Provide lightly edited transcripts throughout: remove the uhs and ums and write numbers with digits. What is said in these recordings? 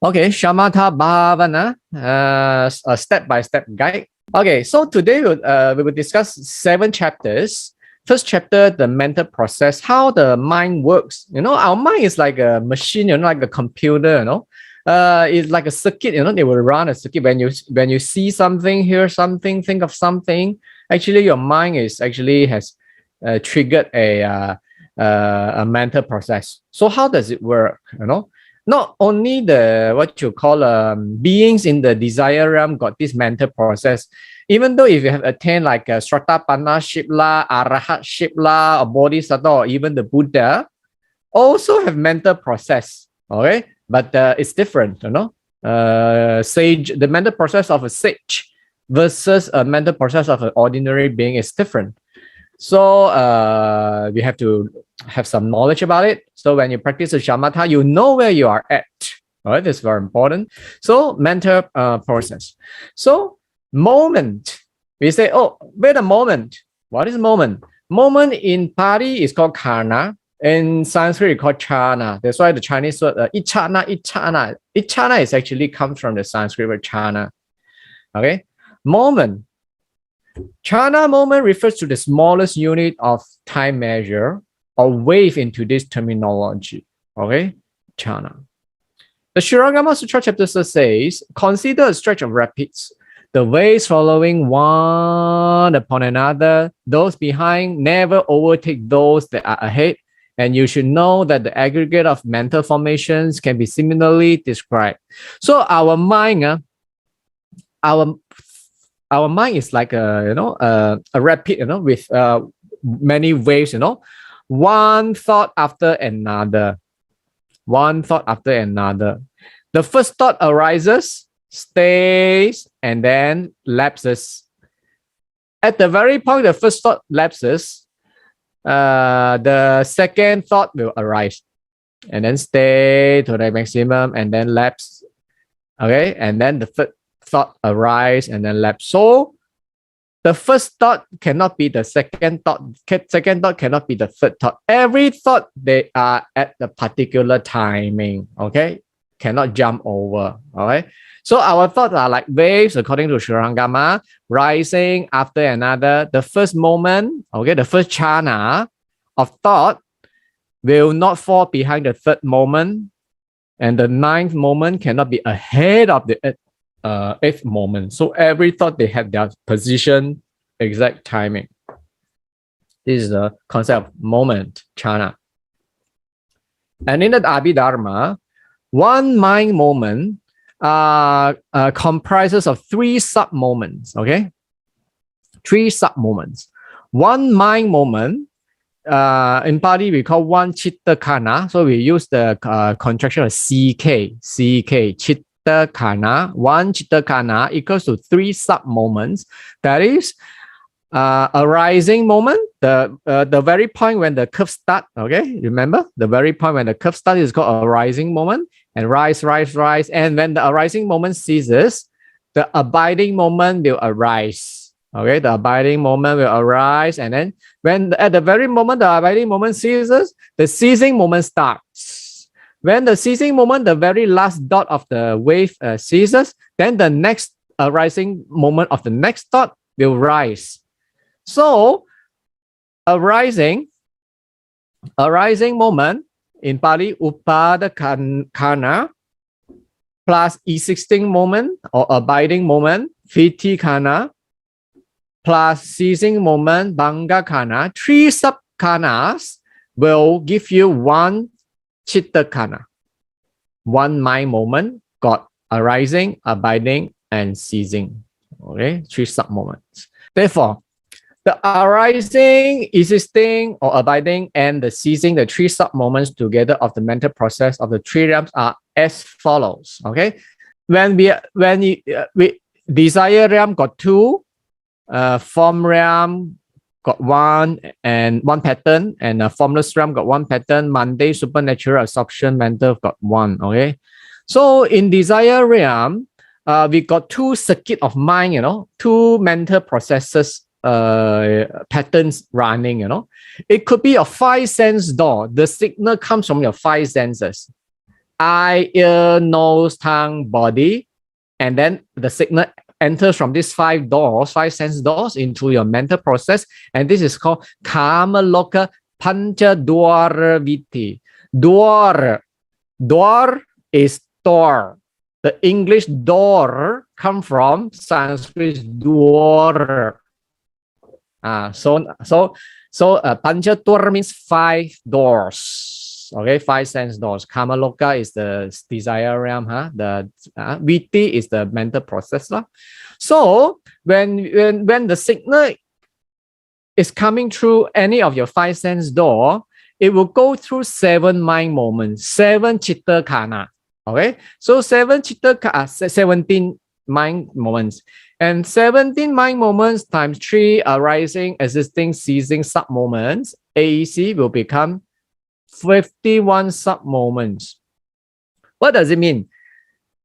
Okay, Śamatha Bhāvanā, a step-by-step guide. Okay, so today we will discuss 7 chapters. First chapter, the mental process, how the mind works. Our mind is like a machine, like a computer, it's like a circuit, they will run a circuit. When you see something, hear something, think of something, actually your mind has triggered a mental process. So how does it work? Not only the what you call beings in the desire realm got this mental process. Even though if you have attained like a Stratapanaship la, Arahatship la, or Bodhisattva, or even the Buddha, also have mental process. Okay, but it's different. Sage, the mental process of a sage versus a mental process of an ordinary being is different. So we have to have some knowledge about it. So when you practice the shamatha, you know where you are at. All right, this is very important. So mental process. So moment. We say, oh, wait a moment. What is moment? Moment in Pali is called karna. In Sanskrit, it's called jhana. That's why the Chinese word ichana, ichana. Ichana is actually comes from the Sanskrit word jhana. Okay, moment. Jhana moment refers to the smallest unit of time measure or wave into this terminology. Okay, jhana. The Shurangama Sutra chapter says, consider a stretch of rapids, the waves following one upon another. Those behind never overtake those that are ahead, and you should know that the aggregate of mental formations can be similarly described. So our mind, our mind is like a rapid, with many waves, one thought after another, one thought after another. The first thought arises, stays, and then lapses. At the very point the first thought lapses, the second thought will arise, and then stay to the maximum, and then lapse. Okay, and then the third thought arise and then lapse. So the first thought cannot be the second thought. Second thought cannot be the third thought. Every thought, they are at the particular timing. Okay, cannot jump over. All right. So our thoughts are like waves, according to Shurangama, rising after another. The first moment, okay, the first jhana of thought will not fall behind the third moment, and the ninth moment cannot be ahead of the eighth moment. So every thought, they have their position, exact timing. This is the concept of moment, jhana. And in the Abhidharma, one mind moment comprises of 3 sub-moments. Okay, 3 sub-moments. One mind moment, in Pali we call one chitta khana. So we use the contraction of CK, chitta khana. One chitta khana equals to 3 sub-moments. That is arising moment, the very point when the curve start. Okay, remember the very point when the curve start is called arising moment, and rise, and when the arising moment ceases, the abiding moment will arise. Okay, the abiding moment will arise, and then when at the very moment the abiding moment ceases, the ceasing moment starts. When the ceasing moment, the very last dot of the wave ceases, then the next arising moment of the next thought will rise. So arising moment in Pali, upadakana, plus existing moment or abiding moment, vitikkhana, plus ceasing moment, bhangakkhana. 3 sub-khanas will give you 1 chitta khana. 1 mind moment got arising, abiding, and ceasing. Okay, 3 sub-moments. Therefore, the arising, existing, or abiding, and the ceasing, the 3 sub-moments together of the mental process of the 3 realms are as follows. Okay, when we desire realm got 2, form realm got 1 and 1 pattern, and formless realm got 1 pattern. Mundane, supernatural, absorption, mental got 1. Okay, so in desire realm, we got 2 circuit of mind. 2 mental processes. Patterns running, it could be a 5 sense door. The signal comes from your 5 senses. eye, ear, nose, tongue, body, and then the signal enters from these 5 doors, 5 sense doors into your mental process, and this is called Kama Loka Pancha Dwara Viti. Dwar is door. The English door come from Sanskrit dwar. Pancha Dwara means 5 doors. Okay, 5 sense doors. Kama Loka is the desire realm. The Viti is the mental process. So when the signal is coming through any of your 5 sense door, it will go through 7 mind moments, 7 chitta khana. Okay, so 17 mind moments, and 17 mind moments times 3 arising, existing, ceasing sub moments, AEC will become 51 sub moments. What does it mean?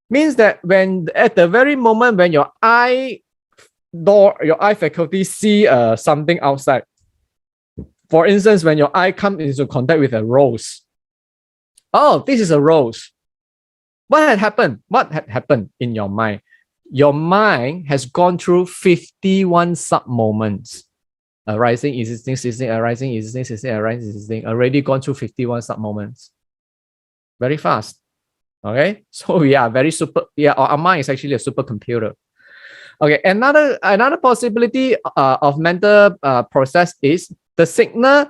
Means that when at the very moment when your eye faculty see something outside, for instance, when your eye comes into contact with a rose, oh, this is a rose. What had happened? What had happened in your mind? Your mind has gone through 51 sub moments. Arising, existing, ceasing, arising, existing, ceasing, arising, existing. Already gone through 51 sub moments. Very fast. Okay, so we are very super. Yeah, our mind is actually a supercomputer. Okay, another possibility of mental process is the signal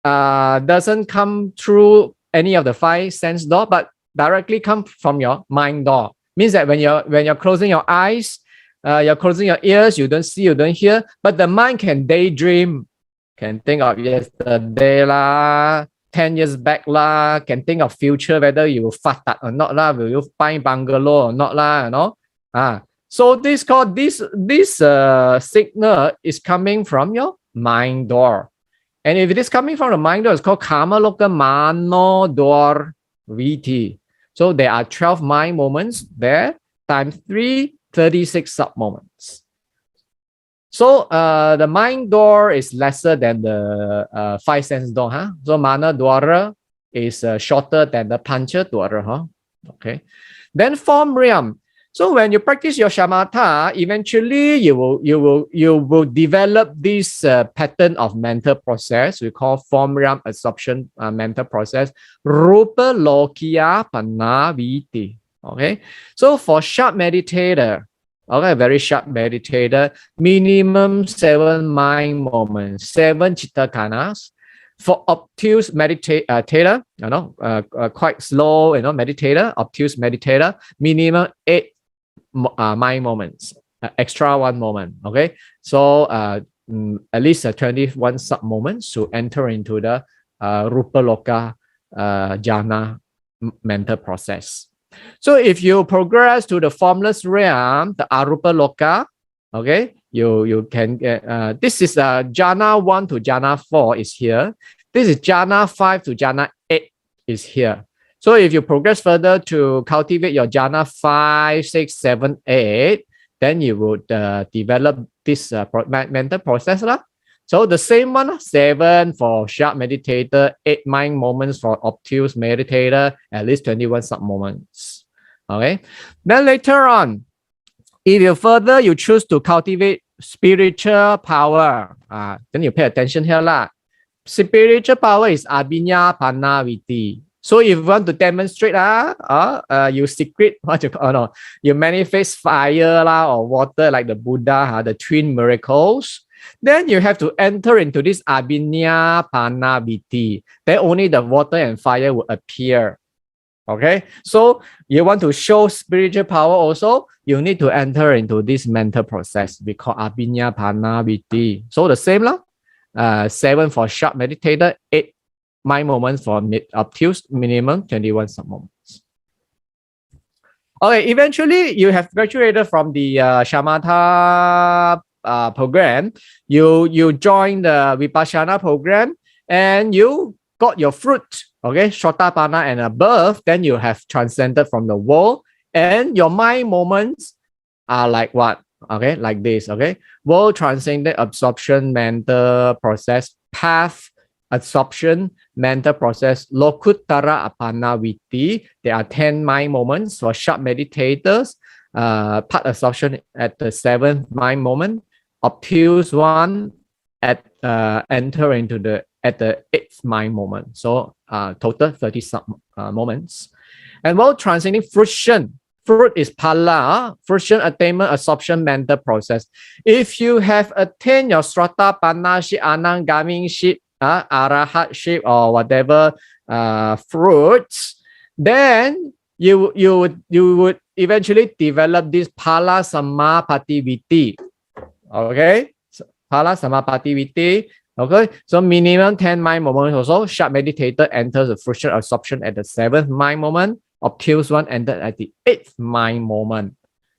doesn't come through any of the 5 sense door, but directly come from your mind door. Means that when you're closing your eyes, you're closing your ears, you don't see, you don't hear, but the mind can daydream, can think of yesterday lah, 10 years back lah, can think of future, whether you will fat or not lah, will you buy bungalow or not lah, you know. So this signal is coming from your mind door. And if it is coming from the mind door, it's called Kama Loka Mano Dwar Viti. So there are 12 mind moments there, times 3, 36 sub moments. So the mind door is lesser than the 5 sense door. So Mana Dwara is shorter than the Pancha Dwara. Okay. Then form realm. So when you practice your shamatha, eventually you will develop this pattern of mental process we call form realm absorption mental process. Rupa Lokiya Panaviti. Okay. So for sharp meditator, okay, very sharp meditator, minimum 7 mind moments, 7 chitta khanas. For obtuse meditator, quite slow, meditator, obtuse meditator, minimum 8 mind moments, extra 1 moment. Okay, so at least 21 sub moments to enter into the Rupa Loka Jhana mental process. So if you progress to the formless realm, the Arupa Loka, okay, you can get this is Jhana 1 to Jhana 4 is here. This is Jhana 5 to Jhana 8 is here. So if you progress further to cultivate your Jhana 5, 6, 7, 8, then you would develop this mental process. So the same one, 7 for sharp meditator, 8 mind moments for obtuse meditator, at least 21 sub moments. Okay. Then later on, if you choose to cultivate spiritual power, then you pay attention here. Spiritual power is Abhinya Panaviti. So if you want to demonstrate, you secret you manifest fire or water like the Buddha, the twin miracles. Then you have to enter into this Abhinya Panaviti. Then only the water and fire will appear. Okay, so you want to show spiritual power also, you need to enter into this mental process we call Abhinya Panaviti. So the same 7 for sharp meditator, 8 mind moments for obtuse, minimum 21 sub moments. Okay, eventually you have graduated from the Śamatha program. You join the Vipassana program and you got your fruit, okay, Sotapanna and above, then you have transcended from the world, and your mind moments are like what? Okay, like this, okay, world transcendent absorption mental process path absorption mental process, Lokuttara Apana Viti. There are 10 mind moments for sharp meditators. Part absorption at the 7th mind moment. Obtuse one at enter into the at the 8th mind moment. So total 30 moments. And while transcending fruition, fruit is phala, fruition, attainment, absorption, mental process. If you have attained your strata, panaship, anangamiship, arahatship, or whatever fruits, then you would eventually develop this phala samapati viti. Okay, so, phala samapati viti. Okay, so minimum 10 mind moments also. Sharp meditator enters the fruition absorption at the 7th mind moment. Obtuse one entered at the 8th mind moment.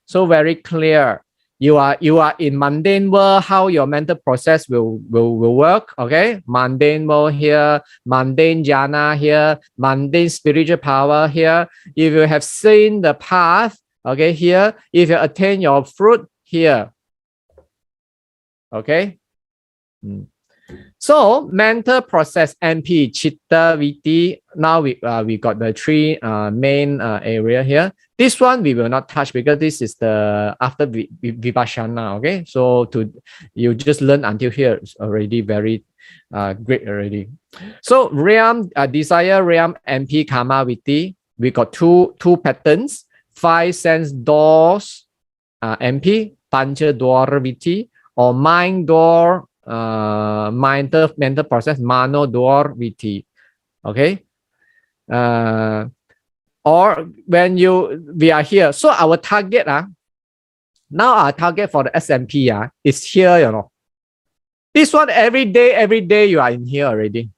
So very clear. You are in mundane world, how your mental process will work. Okay, mundane world here, mundane jhana here, mundane spiritual power here. If you have seen the path, okay, here, if you attain your fruit here. Okay. So mental process MP chitta viti. Now we got the 3 main area here. This one we will not touch because this is the after vipassana. Okay, so you just learn until here is already very great already. So realm desire realm MP karma viti. We got two patterns. 5 sense doors MP pancha dwara viti or mind door. Mental process mano door viti. Okay, or when we are here, so our target now our target for the SMP is here, you know. This one every day you are in here already.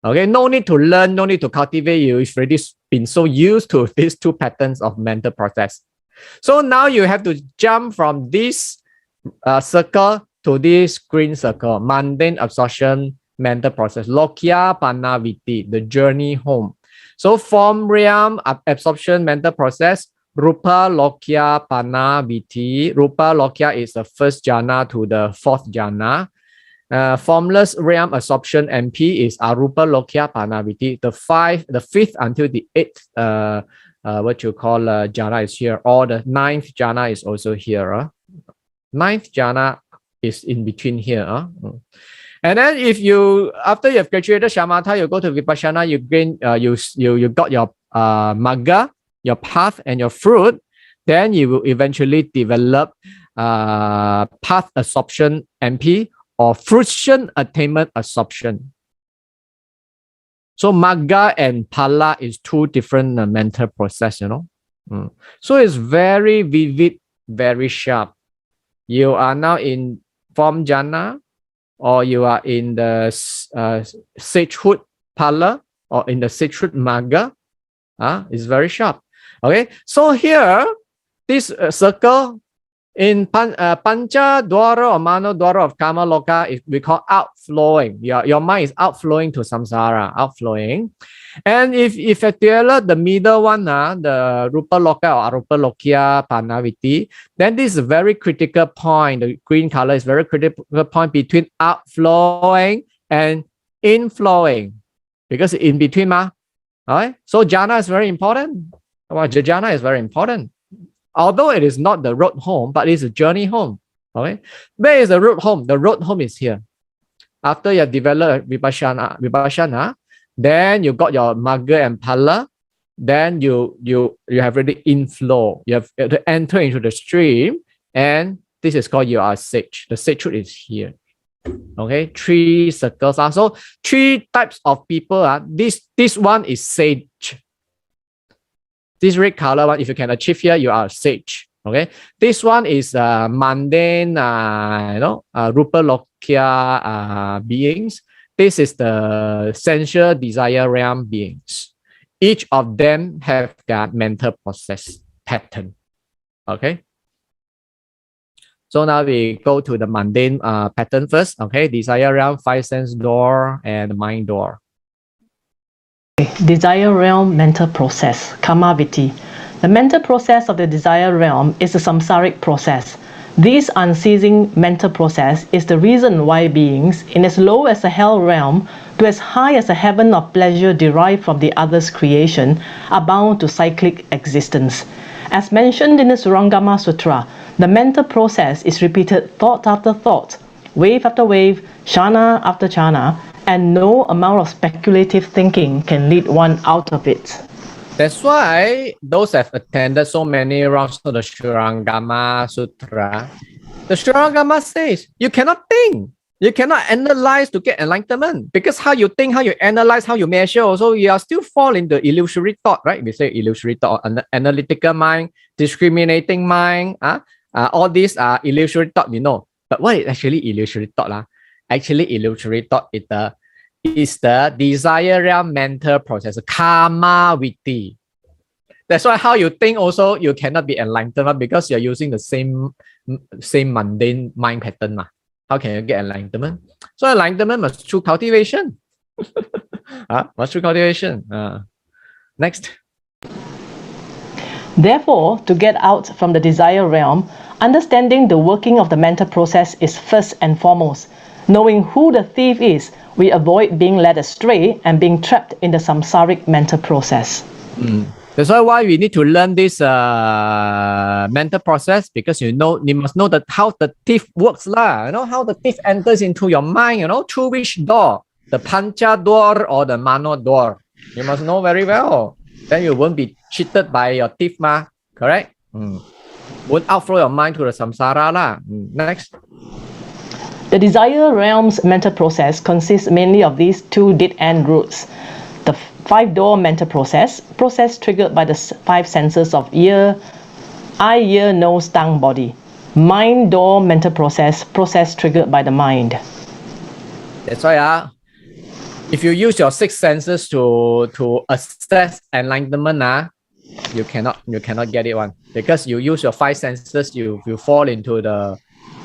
Okay, no need to learn, no need to cultivate. You've already been so used to these 2 patterns of mental process. So now you have to jump from this circle to this green circle, mundane absorption mental process, lokya panaviti, the journey home. So form realm absorption mental process, rupa lokya panaviti. Rupa lokya is the 1st jhana to the 4th jhana. Formless realm absorption MP is arupa lokya panaviti. The 5th until the 8th what you call jhana is here, or the 9th jhana is also here. 9th jhana is in between here. And then if you, after you have graduated shamatha, you go to vipassana, you gain you got your magga, your path and your fruit, then you will eventually develop path absorption MP or fruition attainment absorption. So magga and phala is 2 different mental process, you know. So it's very vivid, very sharp. You are now in form jhana, or you are in the sagehood phala, or in the sagehood magga. It's very sharp. Okay, so here this circle in pancha dwara or mano dwara of kama loka, we call outflowing. Your mind is outflowing to samsara, outflowing. And if you develop the middle one, the rupa loka or arupa lokya panaviti, then this is a very critical point. The green color is very critical point between outflowing and inflowing, because in between all right. So jhana is very important. Jhana is very important. Although it is not the road home, but it's a journey home. Okay, where is the road home? The road home is here. After you have developed vipassana, then you got your magga and phala. Then you have already inflow. You have to enter into the stream, and this is called you are sage. The sagehood is here. Okay, 3 circles. So 3 types of people. This one is sage. This red color one, if you can achieve here, you are a sage. Okay, this one is mundane, rupa lokya beings. This is the sensual desire realm beings. Each of them have their mental process pattern. Okay. So now we go to the mundane pattern first. Okay, desire realm, 5 sense door, and mind door. Desire realm mental process, kamaviti. The mental process of the desire realm is a samsaric process. This unceasing mental process is the reason why beings in as low as the hell realm do to as high as a heaven of pleasure derived from the other's creation, are bound to cyclic existence. As mentioned in the Surangama Sutra, the mental process is repeated thought after thought, wave after wave, jhana after jhana, and no amount of speculative thinking can lead one out of it. That's why those have attended so many rounds of the Surangama Sutra, the Surangama says you cannot think, you cannot analyze to get enlightenment, because how you think, how you analyze, how you measure, also you are still fall into illusory thought, right? We say illusory thought, analytical mind, discriminating mind, all these are illusory thought, we know. But what is actually illusory thought? Actually, illusory thought is the desire realm mental process, karma vitti. That's why how you think also you cannot be enlightened, because you're using the same mundane mind pattern. How can you get enlightenment? So enlightenment must through cultivation. Must through cultivation. Next. Therefore, to get out from the desire realm, understanding the working of the mental process is first and foremost. Knowing who the thief is, we avoid being led astray and being trapped in the samsaric mental process. That's why we need to learn this mental process, because you must know how the thief works lah. You know how the thief enters into your mind. You know through which door, the pancha door or the mano door. You must know very well. Then you won't be cheated by your thief, correct? Won't outflow your mind to the samsara lah. Next. The desire realm's mental process consists mainly of these two dead-end routes. The five-door mental process triggered by the five senses of eye, ear, nose, tongue, body. Mind door mental process triggered by the mind. That's why if you use your six senses to assess enlightenment, you cannot get it one, because you use your five senses, you fall into the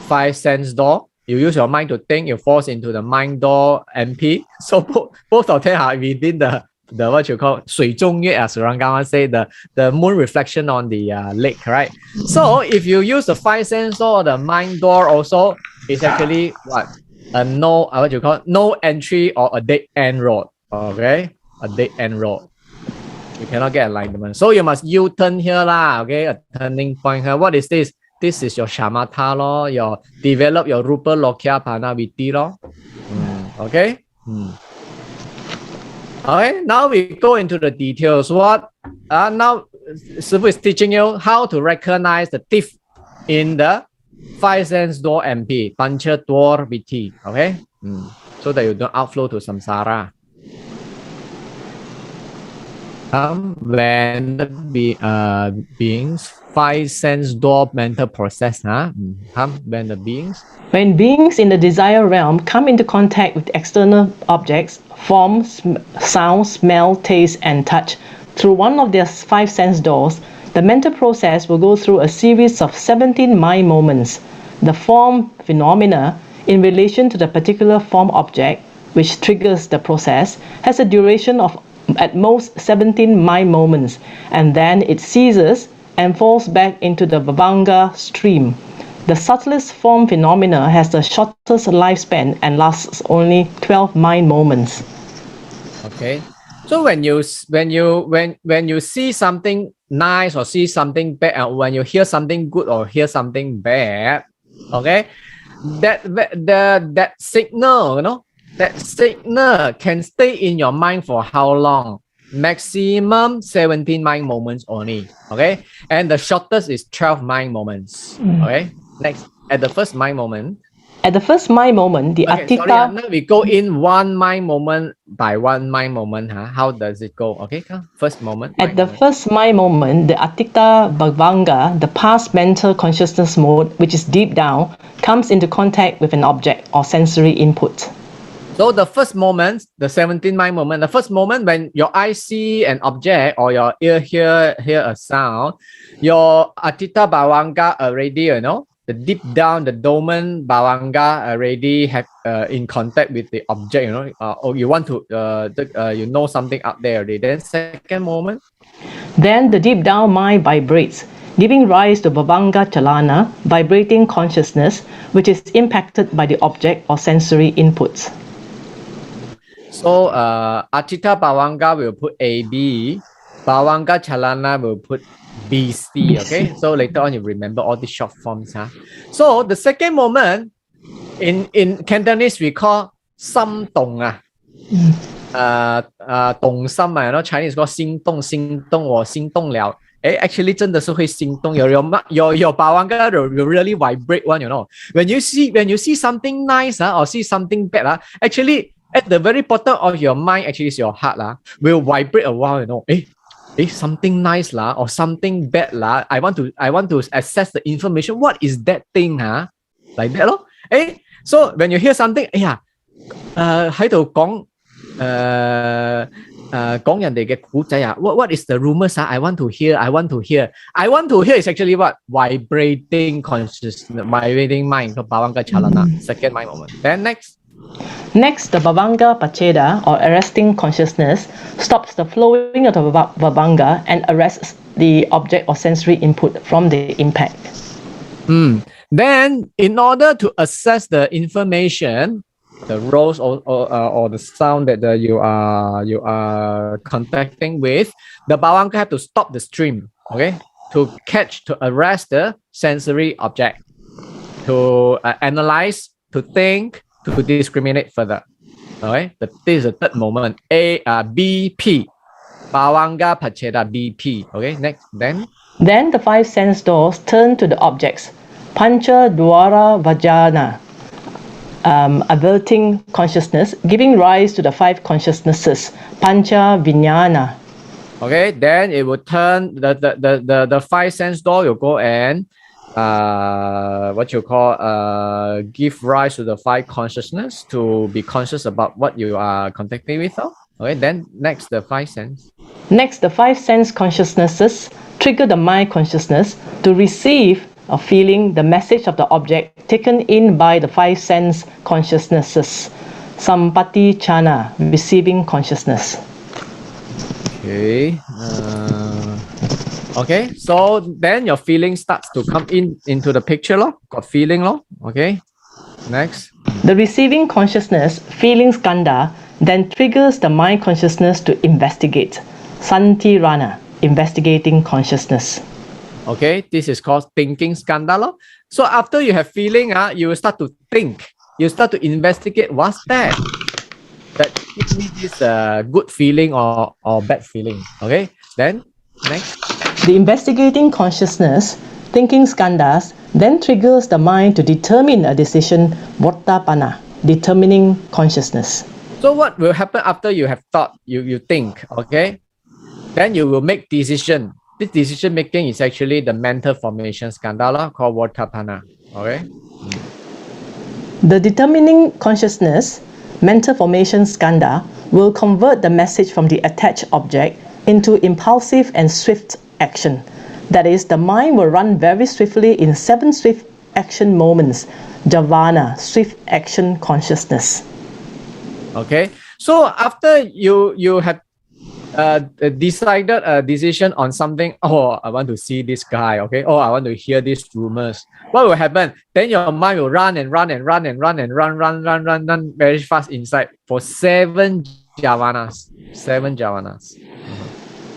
five sense door. You use your mind to think, you fall into the mind door MP. So both of them are within the what you call 水中月, as Surangama say, the moon reflection on the lake, right? So if you use the five sense door or the mind door also, it's actually no entry or a dead end road. Okay, a dead end road. You cannot get enlightenment. So you must U-turn here lah. Okay, a turning point here. What is this? This is your shamatha law, develop your rupa lokya pana vitti law. Okay. Okay, now we go into the details. Now Sifu is teaching you how to recognize the thief in the five sense door MP, pancha door vitti. Okay, so that you don't outflow to samsara. When the beings five sense door mental process, when beings in the desire realm come into contact with external objects, form, sound, smell, taste, and touch through one of their five sense doors, the mental process will go through a series of 17 mind moments. The form phenomena in relation to the particular form object which triggers the process has a duration of at most 17 mind moments, and then it ceases and falls back into the Bhāvanā stream. The subtlest form phenomena has the shortest lifespan and lasts only 12 mind moments. Okay, so when you see something nice or see something bad, and when you hear something good or hear something bad, okay, that signal, that signal can stay in your mind for how long? Maximum 17 mind moments only. Okay, and the shortest is 12 mind moments. Okay, next, at the first mind moment. At the first mind moment, the Atita... Now we go in one mind moment by one mind moment. How does it go? Okay, first moment. At the first mind moment, the Atita Bhāvanā, the past mental consciousness mode, which is deep down, comes into contact with an object or sensory input. So the first moment, the 17 mind moment, the first moment when your eye see an object or your ear hear a sound, your Atita Bhāvanā already, the deep down, the dormant Bhāvanā already have in contact with the object, or you want to, something out there already. Then second moment. Then the deep down mind vibrates, giving rise to Bhāvanā Chalana, vibrating consciousness, which is impacted by the object or sensory inputs. So Achita Bhavanga will put AB, Bhavanga Chalana will put BC. Okay, so later on you remember all the short forms. Huh? So the second moment in Cantonese we call Sam Dong. Dong Sam, Chinese call 心动心动我心动了。Actually 真的是会心动。your Bhavanga will really vibrate one, When you see something nice or see something bad, actually at the very bottom of your mind, actually is your heart will vibrate a while, something nice or something bad I want to assess the information. What is that thing like that so when you hear something 喺度講講人哋嘅古仔what is the rumors I want to hear is actually what vibrating consciousness, vibrating mind, Bhavanga Chalana, second mind moment. Then next, the Bhavanga Pacheda or arresting consciousness stops the flowing of the Bhavanga and arrests the object or sensory input from the impact. Then, in order to assess the information, the roles or the sound that you are contacting with, the Bhavanga have to stop the stream, to arrest the sensory object, to analyze, to think, to discriminate further. This is the third moment. BP. Bhavanga Pacheda BP. Next. Then the five sense doors turn to the objects. Pancha Dwara Vajrayāna. Averting consciousness, giving rise to the five consciousnesses. Pancha Vijnana. Then it will turn the five sense door will go and give rise to the five consciousness to be conscious about what you are contacting with. Then next the five sense. Next, the five sense consciousnesses trigger the mind consciousness to receive or feeling the message of the object taken in by the five sense consciousnesses. Sampati Chana, receiving consciousness. So then your feeling starts to come into the picture, got feeling, Next. The receiving consciousness, feeling skanda, then triggers the mind consciousness to investigate. Santirana, investigating consciousness. This is called thinking skanda. So after you have feeling, you will start to think. You start to investigate what's that. That gives me this good feeling or bad feeling. Then next. The investigating consciousness, thinking skandhas, then triggers the mind to determine a decision, Votapana, determining consciousness. So what will happen after you have thought, you think, Then you will make decision. This decision making is actually the mental formation skandha called Votapana. The determining consciousness, mental formation skandha, will convert the message from the attached object into impulsive and swift action. That is, the mind will run very swiftly in 7 swift action moments. Javana, swift action consciousness. So after you have decided a decision on something, I want to see this guy, I want to hear these rumors. What will happen? Then your mind will run very fast inside for 7 javanas.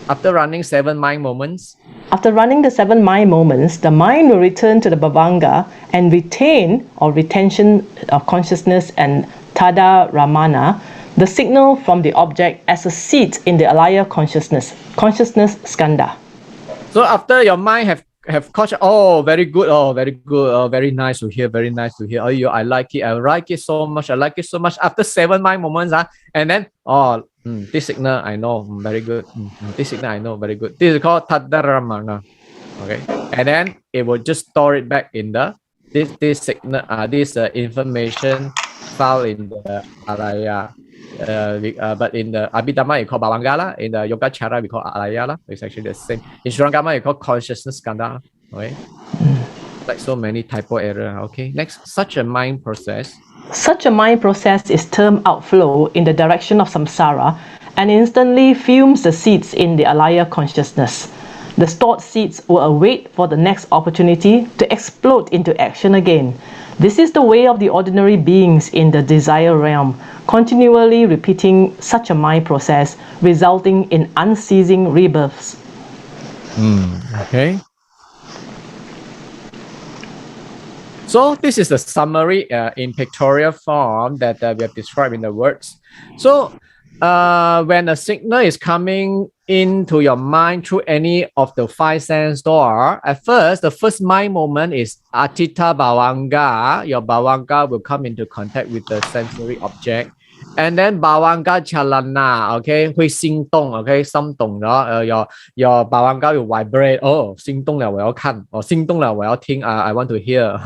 After running 7 mind moments, the mind will return to the Bhavanga and retain or retention of consciousness and tada ramana, the signal from the object as a seat in the alaya consciousness skandha. So after your mind have caught, very good, very nice to hear, I like it so much. After 7 mind moments, and then this signal I know, very good. This signal I know, very good. This is called tadaramana. And then it will just store it back in the this signal, this information file in the alaya. But in the Abhidhamma, you call Bhavanga, in the Yogacara, we call Alaya. It's actually the same. In Shurangama, you call consciousness skandha. Like so many typo error. Next, such a mind process is termed outflow in the direction of samsara and instantly fumes the seeds in the alaya consciousness. The stored seeds will await for the next opportunity to explode into action again. This is the way of the ordinary beings in the desire realm, continually repeating such a mind process, resulting in unceasing rebirths. Okay. So this is the summary in pictorial form that we have described in the words. So when a signal is coming into your mind through any of the five sense door, at first, the first mind moment is Atita Bhavanga. Your Bhavanga will come into contact with the sensory object. And then Bhavanga Chalana, okay, 會心動, okay, 心動咗, your Bhavanga will vibrate. Oh, 心動了, 我要看, or 心動了, 我要聽, I want to hear.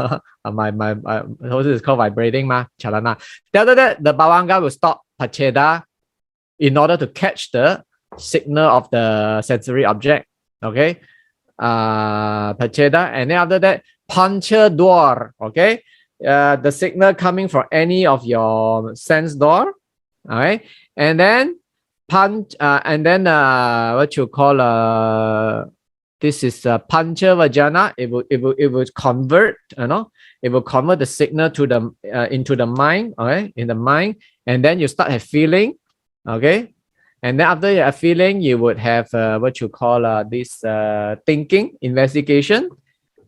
my this is called vibrating, Chalana. After that, the Bhavanga will stop Pacheda in order to catch the signal of the sensory object. Okay, Pacheda, and then after that, Pancha Dwar. Okay, the signal coming from any of your sense door. All right, and then what you call this is Pancha Vajrayāna. It will convert, it will convert the signal to the into the mind. Okay, in the mind, and then you start have feeling. Okay, and then after you have feeling, you would have what you call this thinking, investigation,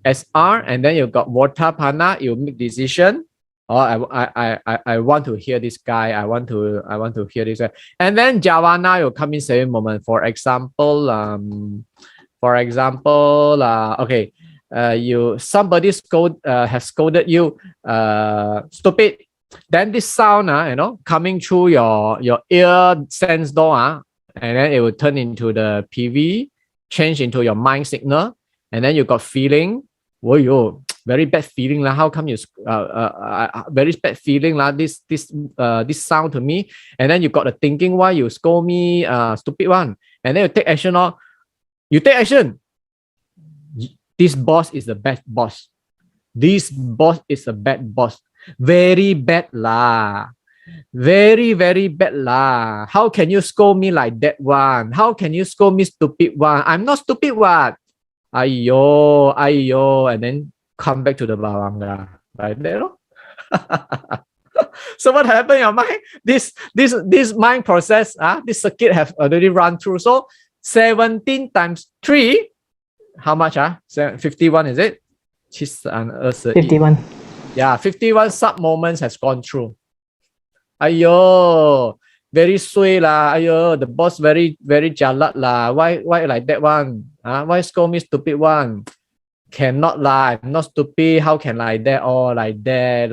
SR, and then you got Votapana. You make decision. Oh, I want to hear this guy. I want to hear this guy. And then Javana will come in same moment. For example, okay, somebody has scolded you, stupid. Then this sound, coming through your ear sense door, and then it will turn into the PV, change into your mind signal, and then you got feeling. Whoa, very bad feeling lah. How come you very bad feeling lah? This sound to me, and then you got the thinking, why you scold me, stupid one, and then you take action. You take action. This boss is the bad boss. This boss is a bad boss. Very bad lah. Very, very bad lah. How can you scold me like that one? How can you scold me stupid one? I'm not stupid what? Ayo, and then come back to the Bhavanga. Right there. So what happened in your mind? This mind process, this circuit have already run through. So 17 times 3, how much? 51, is it? 51. Yeah, 51 sub moments has gone through. Ayo, very sway lah. Ayo, the boss very, very jalat lah. Why like that one? Why scold me stupid one? Cannot lah. I'm not stupid. How can like that? Oh, like that,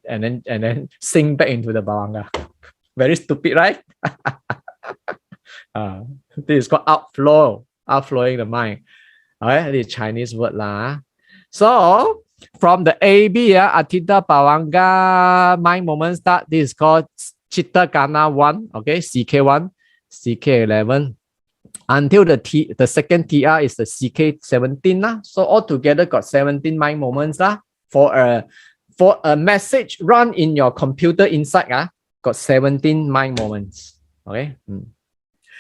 and then sink back into the Bhavanga. Very stupid, right? This is called outflowing the mind. Alright, this is Chinese word lah. So from the AB, Atita Bhavanga mind moment start. This is called Chitta Kana 1. Okay, CK1, CK11. Until the second TR is the CK17. So altogether got 17 mind moments for a message run in your computer inside. Got 17 mind moments. Okay.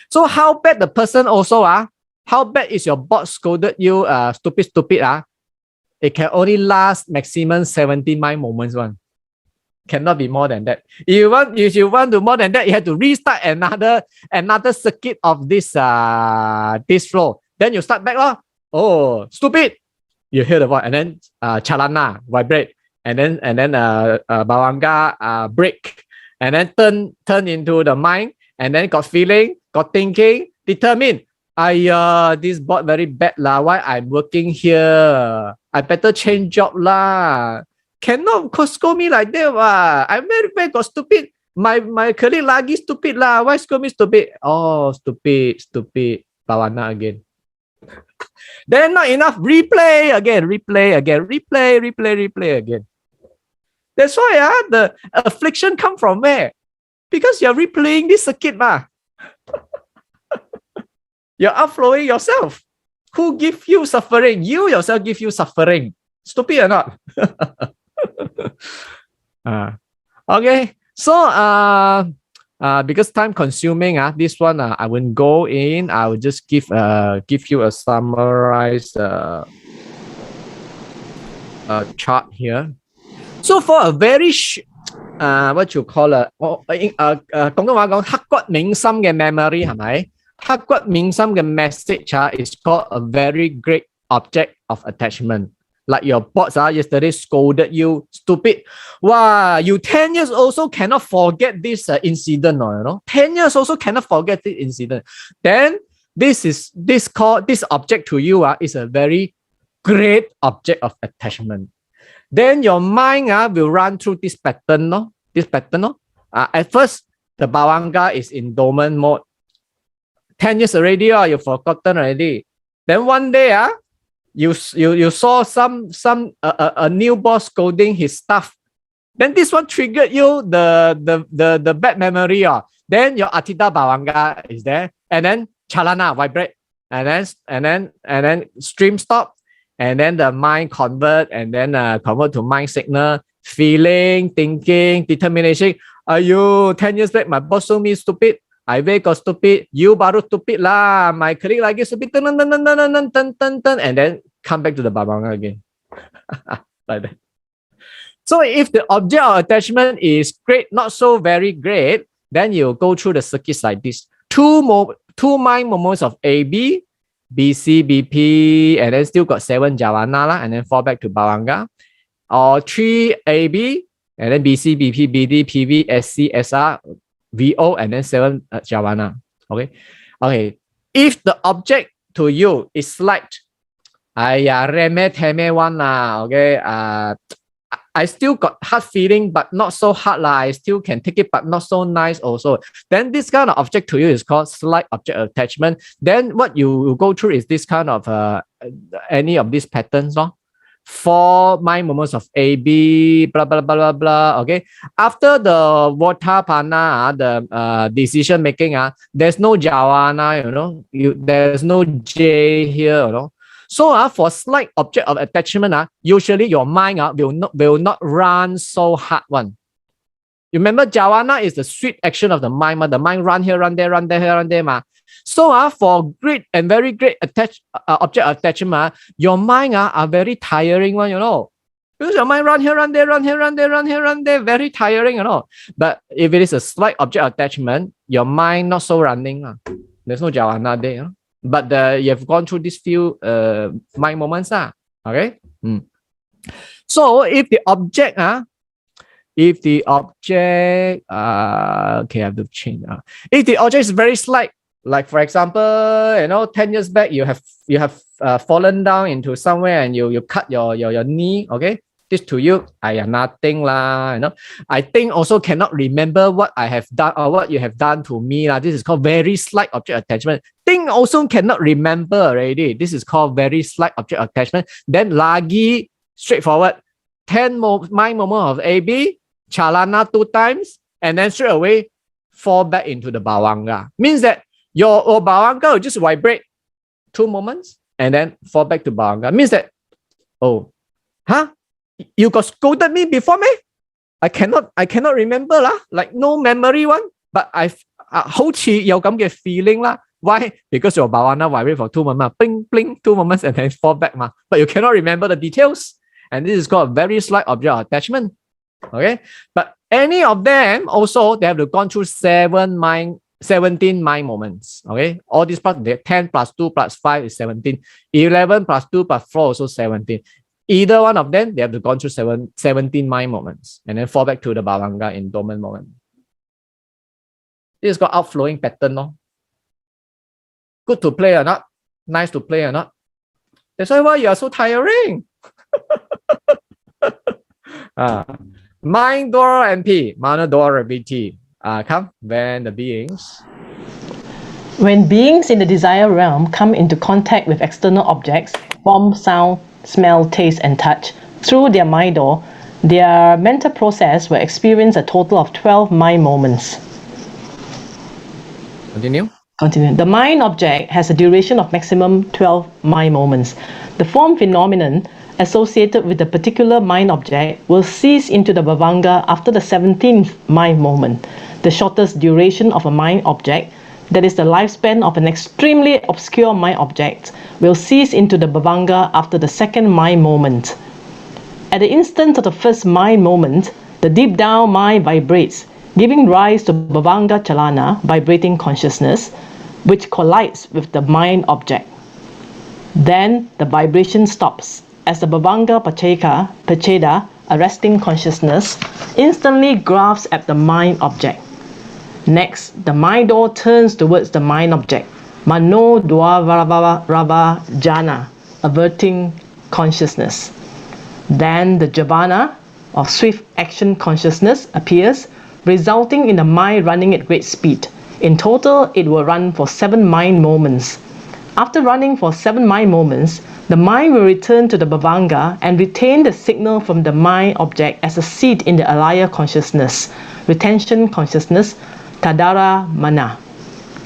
So how bad the person also how bad is your boss scolded you stupid it can only last maximum 17 mind moments one. Cannot be more than that. If you want to more than that, you have to restart another circuit of this flow. Then you start back. Oh, stupid. You hear the voice, and then chalana vibrate, and then Bhavanga break, and then turn into the mind, and then got feeling, got thinking, determine. This bot very bad lah. Why I'm working here? I better change job lah. Cannot scold me like that. I'm very bad, got stupid. My colleague lagi stupid lah. Why scold me stupid? Oh, stupid. Bhavana again. Then not enough. Replay again. Replay again. That's why the affliction come from where? Because you're replaying this circuit You're outflowing yourself. Who give you suffering? You yourself give you suffering. Stupid or not? Okay. So because time consuming, this one I wouldn't go in. I will just give you a summarized chart here. So for a very what you call 廣東話講刻骨銘心嘅 memory 係咪？刻骨銘心嘅 message is called a very great object of attachment. Like your boss yesterday scolded you, stupid. Wow, you 10 years also cannot forget this incident, you know? 10 years also cannot forget this incident. Then this object to you is a very great object of attachment. Then your mind will run through this pattern, no? At first, the Bhāvanā is in dormant mode. 10 years already, you've forgotten already. Then one day, you saw a new boss scolding his staff. Then this one triggered you the bad memory. Then your Atita Bhāvanā is there, and then chalana vibrate, and then stream stop, and then the mind convert, and then convert to mind signal, feeling, thinking, determination. Are you 10 years back? My boss told me stupid. I got stupid. You baru stupid lah. My colleague lagi stupid. And then come back to the Bhāvanā again. Like that. So if the object of attachment is great, not so very great, then you go through the circuits like this. Two mind moments of AB, BC, BP, and then still got 7 Javana lah, and then fall back to Bhāvanā. Or 3 AB, and then BC, BP, BD, PV, SC, SR, VO, and then 7 Javana. Okay. If the object to you is slight, reme one lah. Okay. I still got hard feeling, but not so hard lah. I still can take it, but not so nice also. Then this kind of object to you is called slight object attachment. Then what you go through is this kind of any of these patterns, no? 4 mind moments of AB, blah, blah, blah, blah, blah. Okay. After the Votapana, the decision making, there's no Javana, you know, there's no J here, you know. So for slight object of attachment, usually your mind will not run so hard one. You remember Javana is the sweet action of the mind. The mind run here, run there, run there, run there. So for great and very great object attachment, your mind are very tiring one, you know. Because your mind run here, run there, run here, run there, run here, run there, very tiring, you know. But if it is a slight object attachment, your mind not so running. There's no Javana there. But you have gone through these few mind moments. Okay. So if the object, okay, I have to change. If the object is very slight, like for example, you know, 10 years back, you have fallen down into somewhere and you cut your knee. Okay, this to you, nothing lah. You know, I think also cannot remember what I have done or what you have done to me lah. This is called very slight object attachment. Think also cannot remember already. This is called very slight object attachment. Then lagi straightforward, 10 mind moment of AB, chalana 2 times, and then straight away fall back into the Bhāvanā. Means that your Bhāvanā will just vibrate 2 moments and then fall back to Bhāvanā. Means that, you got scolded me before me? I cannot remember lah. Like no memory one, but I 好似有咁嘅 feeling啦. Why? Because your Bhāvanā vibrate for 2 moments, bling, bling, 2 moments, and then fall back. But you cannot remember the details. And this is called a very slight object attachment. Okay? But any of them also, they have to gone through 17 mind moments. Okay? All these parts, 10 plus 2 plus 5 is 17. 11 plus 2 plus 4 also 17. Either one of them, they have to gone through 17 mind moments and then fall back to the Bhāvanā in dormant moment. This is called outflowing pattern. No? Good to play or not? Nice to play or not? That's why you are so tiring. Mind door MP, mana door BT. Come when the beings. When beings in the desire realm come into contact with external objects, form, sound, smell, taste, and touch through their mind door, their mental process will experience a total of 12 mind moments. Continue. The mind object has a duration of maximum 12 mind moments. The form phenomenon associated with the particular mind object will cease into the Bhāvanā after the 17th mind moment. the shortest duration of a mind object, that is the lifespan of an extremely obscure mind object, will cease into the Bhavanga after the second mind moment. At the instant of the first mind moment, the deep down mind vibrates, giving rise to Bhavanga Chalana, vibrating consciousness, which collides with the mind object. Then the vibration stops, as the Bhavanga Pacheda, a resting consciousness, instantly grasps at the mind object. Next, the mind door turns towards the mind object, Mano Dvara Jhana, averting consciousness. Then the Javana, or swift action consciousness, appears, resulting in the mind running at great speed. In total, it will run for 7 mind moments. After running for 7 mind moments, the mind will return to the Bhavanga and retain the signal from the mind object as a seed in the alaya consciousness, retention consciousness, Tadara Mana.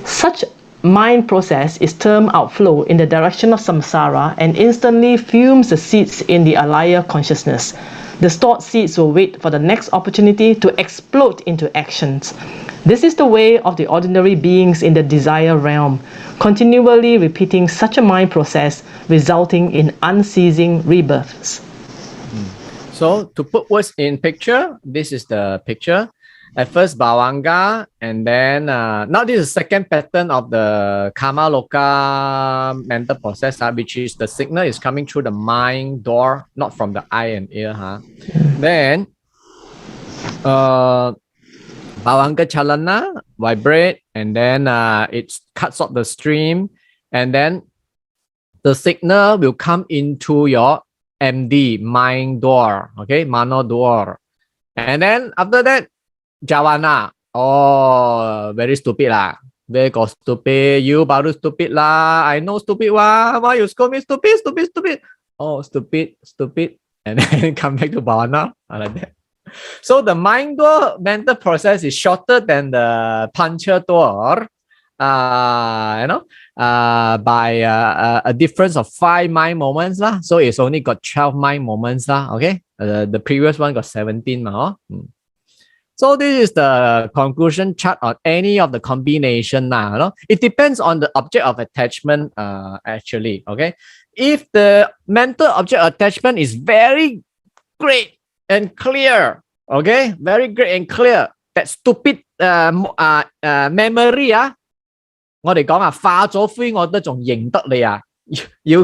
Such mind process is termed outflow in the direction of samsara and instantly fumes the seeds in the alaya consciousness. The stored seeds will wait for the next opportunity to explode into actions. This is the way of the ordinary beings in the desire realm, continually repeating such a mind process, resulting in unceasing rebirths. So to put words in picture, this is the picture. At first Bhavanga, and then now this is the second pattern of the Kama Loka mental process, which is the signal is coming through the mind door, not from the eye and ear. Then Bhavanga Chalana vibrate, and then it cuts off the stream, and then the signal will come into your MD, mind door, okay, Mano door. And then after that, Javana. Oh, very stupid lah. Very stupid. You baru stupid lah. I know stupid wah. Why you scold me stupid, stupid, stupid? Oh, stupid, stupid. And then come back to Bhavana. Like that. So the mind door mental process is shorter than the puncture door. By a difference of 5 mind moments lah. So it's only got 12 mind moments lah. Okay. The previous one got 17 lah. So this is the conclusion chart on any of the combination now. It depends on the object of attachment actually. Okay. If the mental object attachment is very great and clear, okay, very great and clear, that stupid memory 我哋講化咗灰我都仲認得你you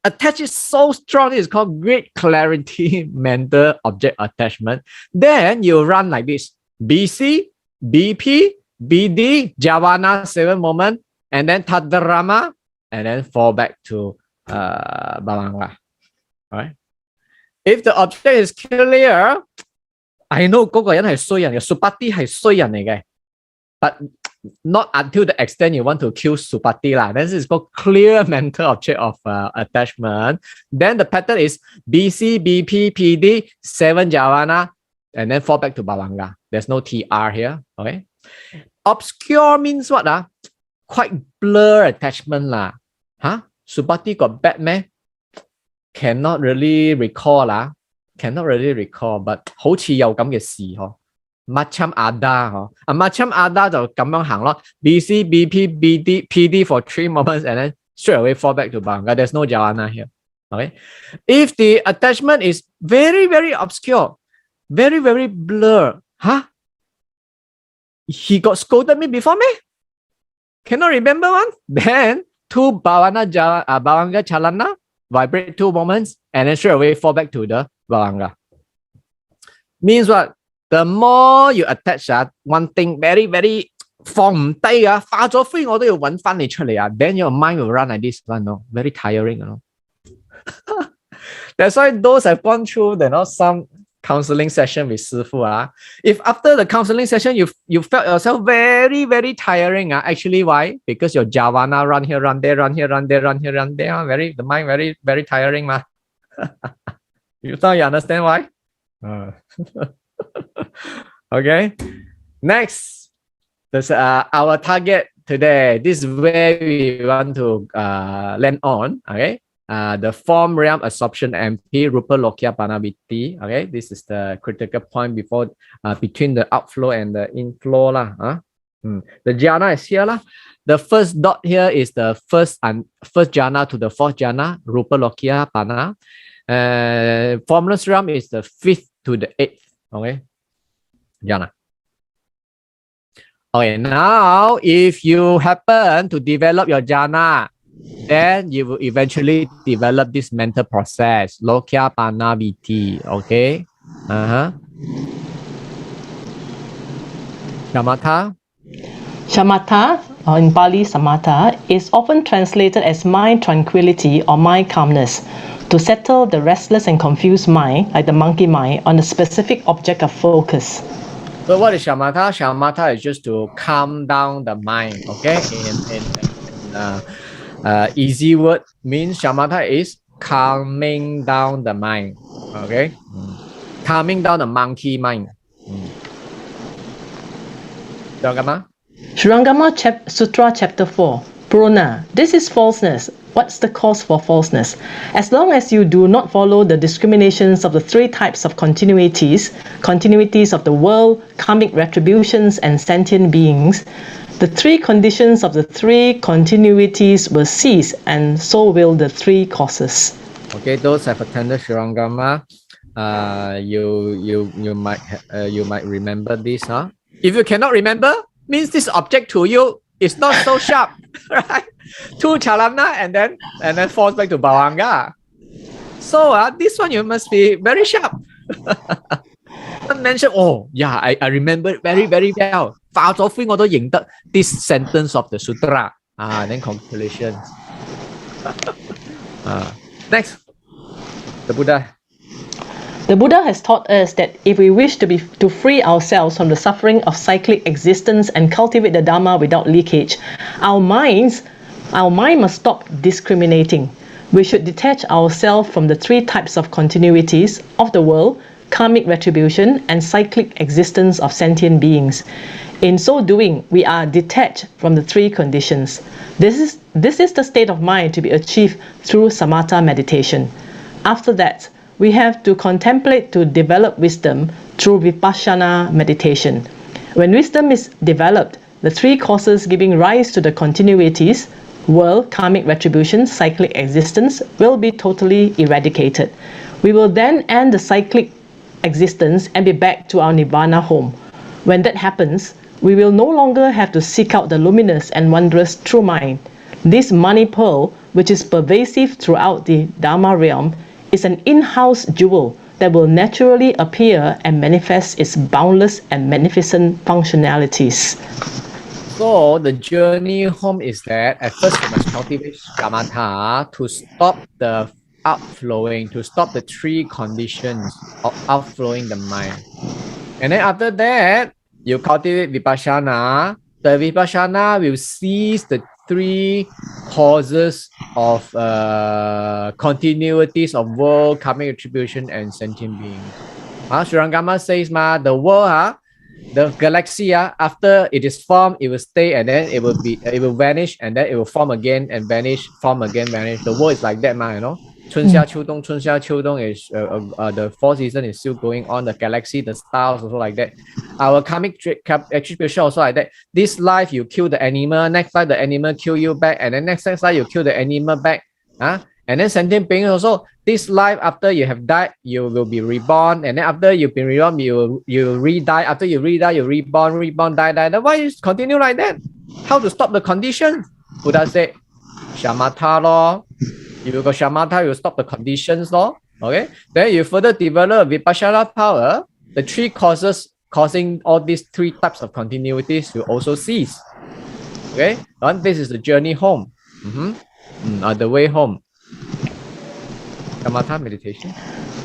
attach it so strongly, it's called great clarity mental object attachment. Then you run like this: BC, BP, BD, Javana 7 moment, and then Tadarama, and then fall back to Bhavanga. All right. If the object is clear, I know 嗰個人係衰人嘅 Supati 係衰人嚟嘅 but not until the extent you want to kill Supati lah. This is called clear mental object of attachment. Then the pattern is BC, BP, PD, 7 Javana, and then fall back to Bhavanga. There's no TR here. Okay. Obscure means what? Quite blur attachment lah. Supati got bad meh? Cannot really recall lah. Cannot really recall, but 好似有咁嘅事嗬。Macam ada 嗬，Macam ada 就咁樣行咯。BC, BP, BD, PD for 3 moments and then straight away fall back to Bhavanga. There's no Javana here. Okay. If the attachment is very, very obscure, very, very blur, he got scolded me before me? Cannot remember one? Then 2 Bhavanga Chalana, vibrate 2 moments and then straight away fall back to the Bhavanga. Means what? The more you attach one thing very, very 放唔低化咗灰我都要揾翻你出嚟then your mind will run like this one, very tiring. That's why those have gone through some counseling session with 師父if after the counseling session you felt yourself very, very tiring actually why? Because your Javana run here, run there, run here, run there, run here, run there, the mind very, very tiring you thought you understand why? Okay, next, that's our target today. This is where we want to land on. Okay, the form realm absorption MP, Rupa Lokya Panaviti. Okay, this is the critical point before between the outflow and the inflow lah. The jhana is here lah. The first dot here is the first jhana to the fourth jhana, Rupa Lokya Pana. Formless realm is the 5th to the 8th. Okay, jhana. Okay, now if you happen to develop your jhana, then you will eventually develop this mental process, Lokya Panaviti. Okay. Śamatha. Shamatha, or in Pali Samatha, is often translated as mind tranquility or mind calmness, to settle the restless and confused mind, like the monkey mind, on a specific object of focus. So what is Śamatha? Śamatha is just to calm down the mind. Okay. Easy word means Śamatha is calming down the mind. Okay. Calming down the monkey mind. Shurangama? Shurangama Sutra Chapter 4. Purana. This is falseness. What's the cause for falseness? As long as you do not follow the discriminations of the 3 types of continuities of the world, karmic retributions, and sentient beings, the 3 conditions of the 3 continuities will cease, and so will the 3 causes. Okay, those have attended Shurangama, you might remember this, huh? If you cannot remember, means this object to you is not so sharp, right? 2 chalana and then falls back to Bhavanga. So this one you must be very sharp. Mention, oh yeah, I remember it very, very well. This sentence of the sutra. Then conclusions. Next, the Buddha. The Buddha has taught us that if we wish to free ourselves from the suffering of cyclic existence and cultivate the Dharma without leakage, our mind must stop discriminating. We should detach ourselves from the 3 types of continuities of the world, karmic retribution, and cyclic existence of sentient beings. In so doing, we are detached from the 3 conditions. This is the state of mind to be achieved through Samatha meditation. After that, we have to contemplate to develop wisdom through Vipassana meditation. When wisdom is developed, the 3 causes giving rise to the continuities, world, karmic retribution, cyclic existence, will be totally eradicated. We will then end the cyclic existence and be back to our nirvana home. When that happens, we will no longer have to seek out the luminous and wondrous true mind. This money pearl, which is pervasive throughout the Dharma realm, is an in-house jewel that will naturally appear and manifest its boundless and magnificent functionalities. So the journey home is that at first you must cultivate shamatha to stop the outflowing, to stop the 3 conditions of outflowing the mind. And then after that, you cultivate vipassana. The vipassana will cease the 3 causes of continuities of world, karmic retribution, and sentient beings. Shurangama says, the world, the galaxy, after it is formed, it will stay, and then it will vanish, and then it will form again and vanish, form again, vanish. The world is like that, you know. 春夏秋冬 is the 4 season is still going on. The galaxy, the stars also like that. Our karmic attribution also like that. This life you kill the animal, next life the animal kill you back, and then next life you kill the animal back. And then sentient beings also, this life after you have died, you will be reborn, and then after you've been reborn, you re-die. After you re-die, you reborn, die. Then why you continue like that? How to stop the condition? Buddha said, shamatha law. You got shamatha, you stop the conditions law. Okay. Then you further develop vipassana power. The 3 causes causing all these 3 types of continuities will also cease. Okay. And this is the journey home. The way home. Shamatha meditation.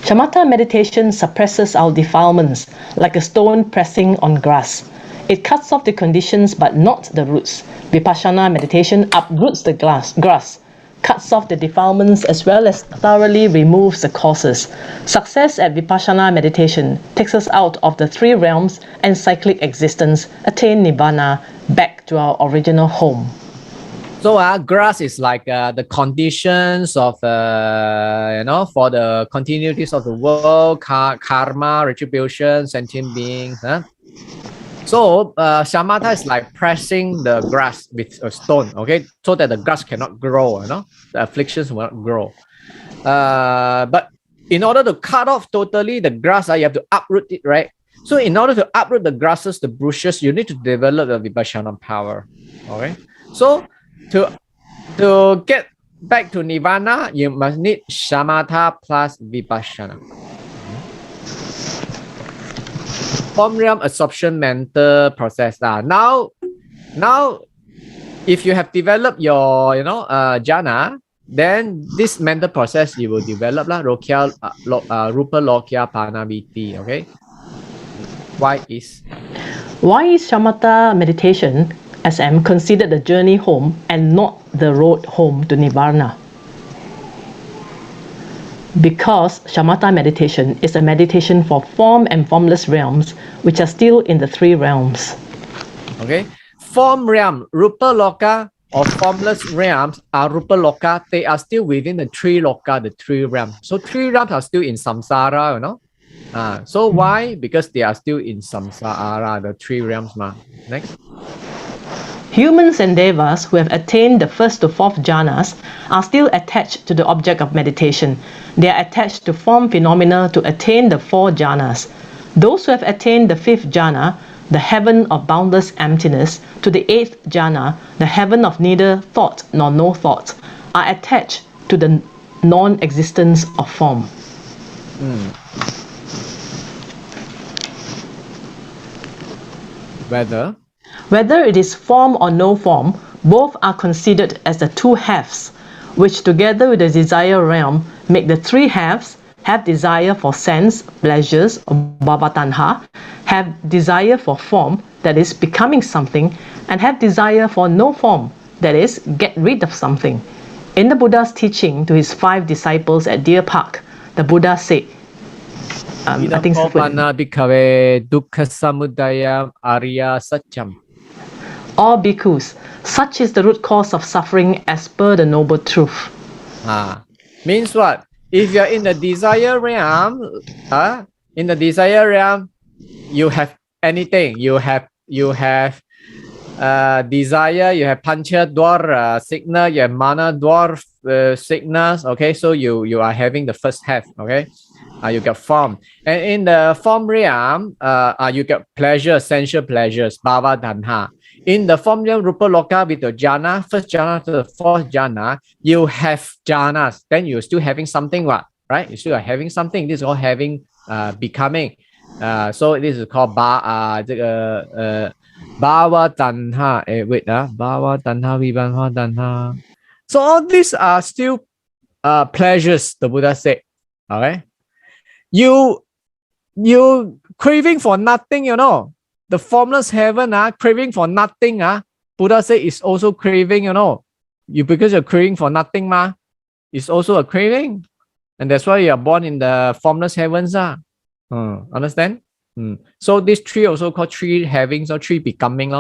Shamatha meditation suppresses our defilements like a stone pressing on grass. It cuts off the conditions but not the roots. Vipassana meditation uproots the grass, cuts off the defilements as well as thoroughly removes the causes. Success at Vipassana meditation takes us out of the 3 realms and cyclic existence, attain nirvana, back to our original home. So grass is like the conditions of for the continuities of the world, karma, retribution, sentient beings. So shamatha is like pressing the grass with a stone, okay, so that the grass cannot grow, the afflictions will not grow. But in order to cut off totally the grass, you have to uproot it, right? So in order to uproot the grasses, the bushes, you need to develop the vipassana power. Okay, so to get back to nirvana, you must need shamatha plus vipassana. Form realm absorption mental process. Now, if you have developed your jhana, then this mental process you will develop rupa lokya panaviti. Okay, why is Shamatha meditation, SM, considered the journey home and not the road home to nirvana? Because shamatha meditation is a meditation for form and formless realms, which are still in the three realms. Okay, form realm, rupa loka, or formless realms are rupa loka. They are still within the three loka, the three realms. So three realms are still in samsara, so why? Because they are still in samsara, the three realms. Next. Humans and devas who have attained the first to fourth jhanas are still attached to the object of meditation. They are attached to form phenomena to attain the four jhanas. Those who have attained the fifth jhana, the heaven of boundless emptiness, to the eighth jhana, the heaven of neither thought nor no thought, are attached to the non-existence of form. Whether it is form or no form, both are considered as the two halves, which together with the desire realm make the three halves: have desire for sense, pleasures, bhava-tanha, have desire for form, that is, becoming something, and have desire for no form, that is, get rid of something. In the Buddha's teaching to his 5 disciples at Deer Park, the Buddha said, I think all bhikkhus, such is the root cause of suffering as per the noble truth. Means what? If you're in the desire realm, you have anything. You have desire, you have pancha dwar signal, you have mana dwar signals. Okay, so you are having the first half. Okay, you get form, and in the form realm, you get pleasure, sensual pleasures, bhava-tanha. In the form realm, rupa loka, with the jhana, first jhana to the fourth jhana, you have jhanas. Then you're still having something, what? Right? You still are having something. This is all having, becoming. So this is called bhava-tanha. Bhava-tanha, vibhava-tanha. So all these are still pleasures, the Buddha said. Okay. You craving for nothing, the formless heaven, craving for nothing, Buddha said is also craving, because you're craving for nothing, it's also a craving, and that's why you are born in the formless heavens. Understand? So these three also called three havings or three becoming,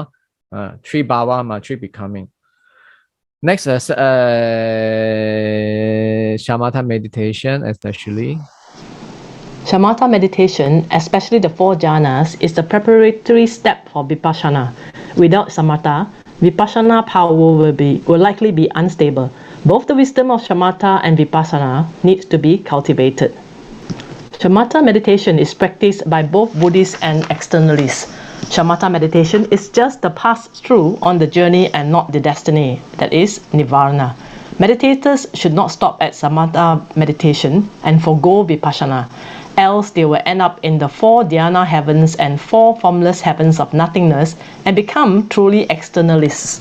three bhava, three becoming. Next is shamatha meditation, especially. Shamatha meditation, especially the 4 jhanas, is the preparatory step for vipassana. Without shamatha, vipassana power will likely be unstable. Both the wisdom of shamatha and vipassana needs to be cultivated. Shamatha meditation is practiced by both Buddhists and externalists. Shamatha meditation is just the pass-through on the journey and not the destiny, that is, nirvana. Meditators should not stop at samatha meditation and forgo vipassana, else they will end up in the 4 dhyana heavens and 4 formless heavens of nothingness and become truly externalists.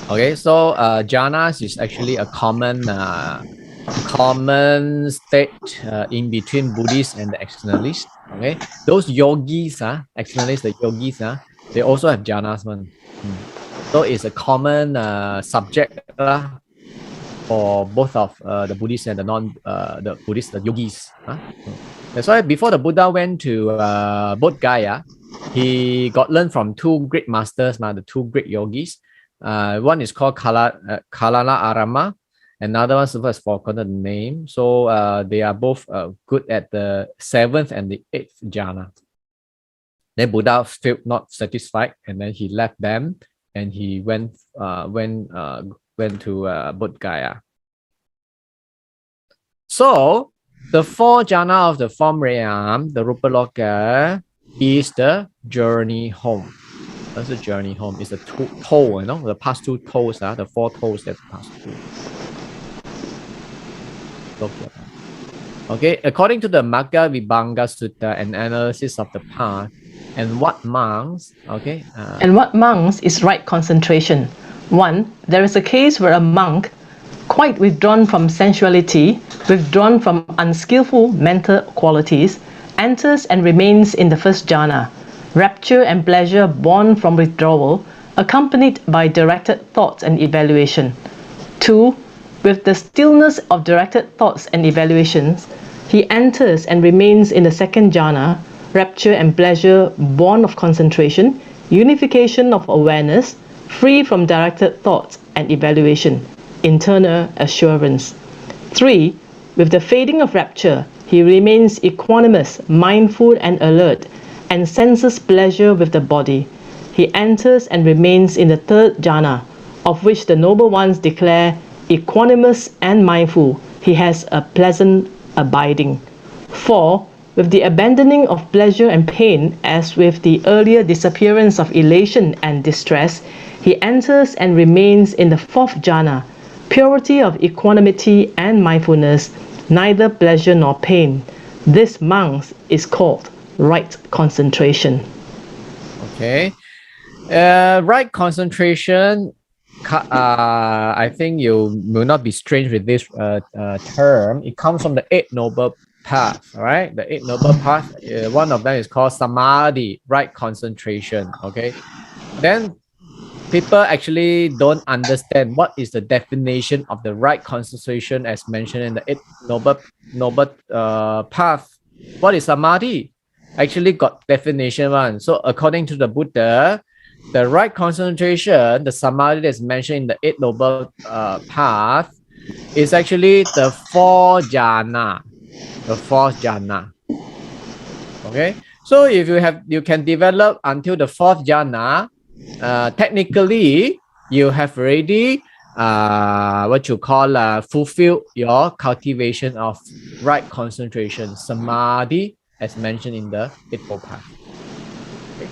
Okay, so jhanas is actually a common state in between Buddhists and the externalists. Okay, those yogis, externalists, the yogis, they also have jhanas, man. So it's a common subject for both of the Buddhists and the the Buddhists, the yogis. That's why before the Buddha went to Bodh Gaya, he got learned from 2 great masters, the 2 great yogis. One is called Kalana Arama. Another one, Siva has forgotten the name. So they are both good at the 7th and the 8th jhana. Then Buddha felt not satisfied, and then he left them, and he went to Bodh Gaya. So the 4 jhana of the form realm, the Rupaloka, is the journey home. That's the journey home. It's the toll, the past 2 tolls, the 4 tolls that pass through. Okay, according to the Magga Vibhanga Sutta, an analysis of the path, and what monks, and what monks is right concentration. 1. There is a case where a monk, quite withdrawn from sensuality, withdrawn from unskillful mental qualities, enters and remains in the first jhana, rapture and pleasure born from withdrawal, accompanied by directed thoughts and evaluation. 2. With the stillness of directed thoughts and evaluations, he enters and remains in the second jhana, rapture and pleasure born of concentration, unification of awareness, free from directed thoughts and evaluation, internal assurance. 3. With the fading of rapture, he remains equanimous, mindful and alert, and senses pleasure with the body. He enters and remains in the third jhana, of which the noble ones declare equanimous and mindful, he has a pleasant abiding. 4. With the abandoning of pleasure and pain, as with the earlier disappearance of elation and distress, he enters and remains in the fourth jhana, purity of equanimity and mindfulness, neither pleasure nor pain. This, monks, is called right concentration. Okay. Right concentration, I think you will not be strange with this term. It comes from the 8 noble path, right? The 8 noble path, one of them is called Samādhi, right concentration, okay? Then people actually don't understand what is the definition of the right concentration as mentioned in the 8 noble path. What is Samādhi? Actually got definition one. So according to the Buddha, the right concentration, the Samādhi that's mentioned in the 8 noble path, is actually the 4 jhana. The 4th jhana. Okay. So if you can develop until the 4th jhana, technically you have already what you call fulfill your cultivation of right concentration, Samādhi, as mentioned in the 8th path. Okay.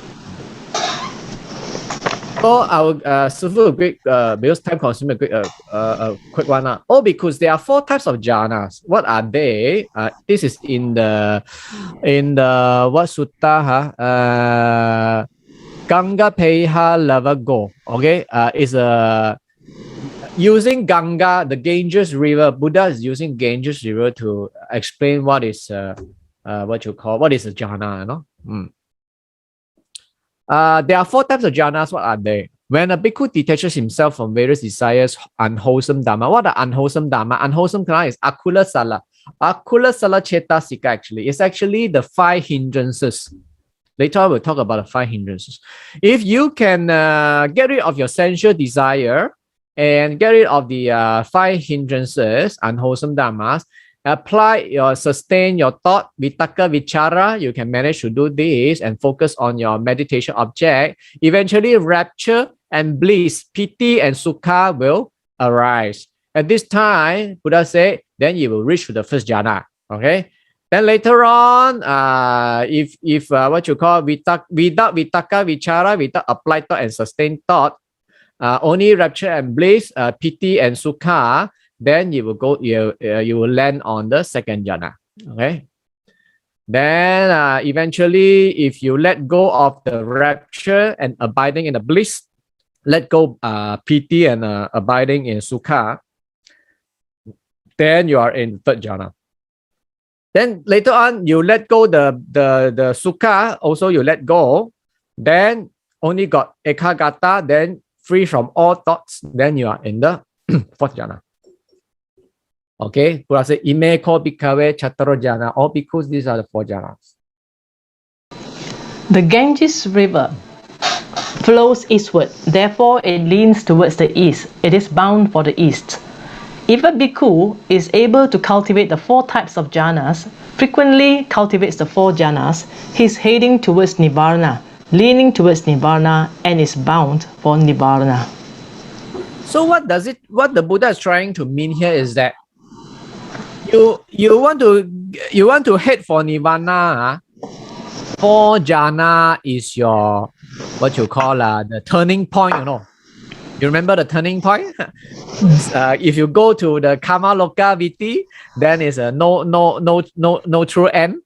So I will Sifu quick because time consuming quick one. Oh, because there are 4 types of jhanas. What are they? This is in the what sutta? Ganga Peha Lavago. Okay, is using Ganga, the Ganges River. Buddha is using Ganges River to explain what is what is a jhana, no? There are 4 types of jhanas. What are they? When a bhikkhu detaches himself from various desires, unwholesome dharma. What are unwholesome dharma? Unwholesome dharma is akula sala. Akula sala cetasika actually. It's actually the 5 hindrances. Later on, we'll talk about the 5 hindrances. If you can get rid of your sensual desire and get rid of the 5 hindrances, unwholesome dharmas, sustain your thought, vitaka, vichara, you can manage to do this and focus on your meditation object. Eventually, rapture and bliss, piti and sukha will arise. At this time, Buddha said, then you will reach to the first jhana. Okay. Then later on, if what you call without vitaka, vichara, without applied thought and sustained thought, only rapture and bliss, piti and sukha, then you will go, you will land on the second jhana. Okay. Then eventually, if you let go of the rapture and abiding in the bliss, let go piti and abiding in sukha, then you are in third jhana. Then later on, you let go the sukha, also you let go, then only got ekagata, then free from all thoughts, then you are in the fourth jhana. Okay, Buddha said, Ime ko bhikkhave chattaro jhana, all because these are the 4 jhanas. The Ganges River flows eastward. Therefore, it leans towards the east. It is bound for the east. If a bhikkhu is able to cultivate the 4 types of jhanas, frequently cultivates the 4 jhanas, he is heading towards nirvana, leaning towards nirvana, and is bound for nirvana. So what the Buddha is trying to mean here is that you want to head for nirvana. 4 jhana is your what you call the turning point, you know. You remember the turning point? If you go to the Kama Loka Viti, then it's a no true end.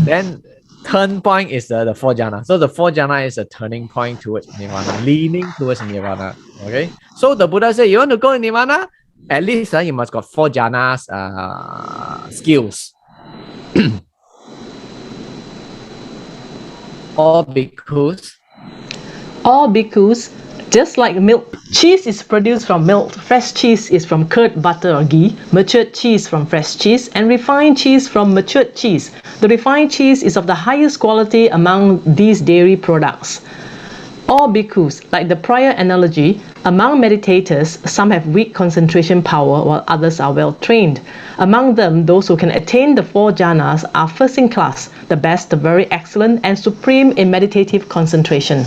Then turn point is the 4 jhana. So the 4 jhana is a turning point towards nirvana, leaning towards nirvana. Okay. So the Buddha said, you want to go in nirvana? At least you must got 4 jhanas skills. All bhikkhus, just like milk, cheese is produced from milk, fresh cheese is from curd, butter or ghee, matured cheese from fresh cheese, and refined cheese from matured cheese. The refined cheese is of the highest quality among these dairy products. All bhikkhus, like the prior analogy, among meditators, some have weak concentration power while others are well trained. Among them, those who can attain the 4 jhanas are first in class, the best, the very excellent, and supreme in meditative concentration.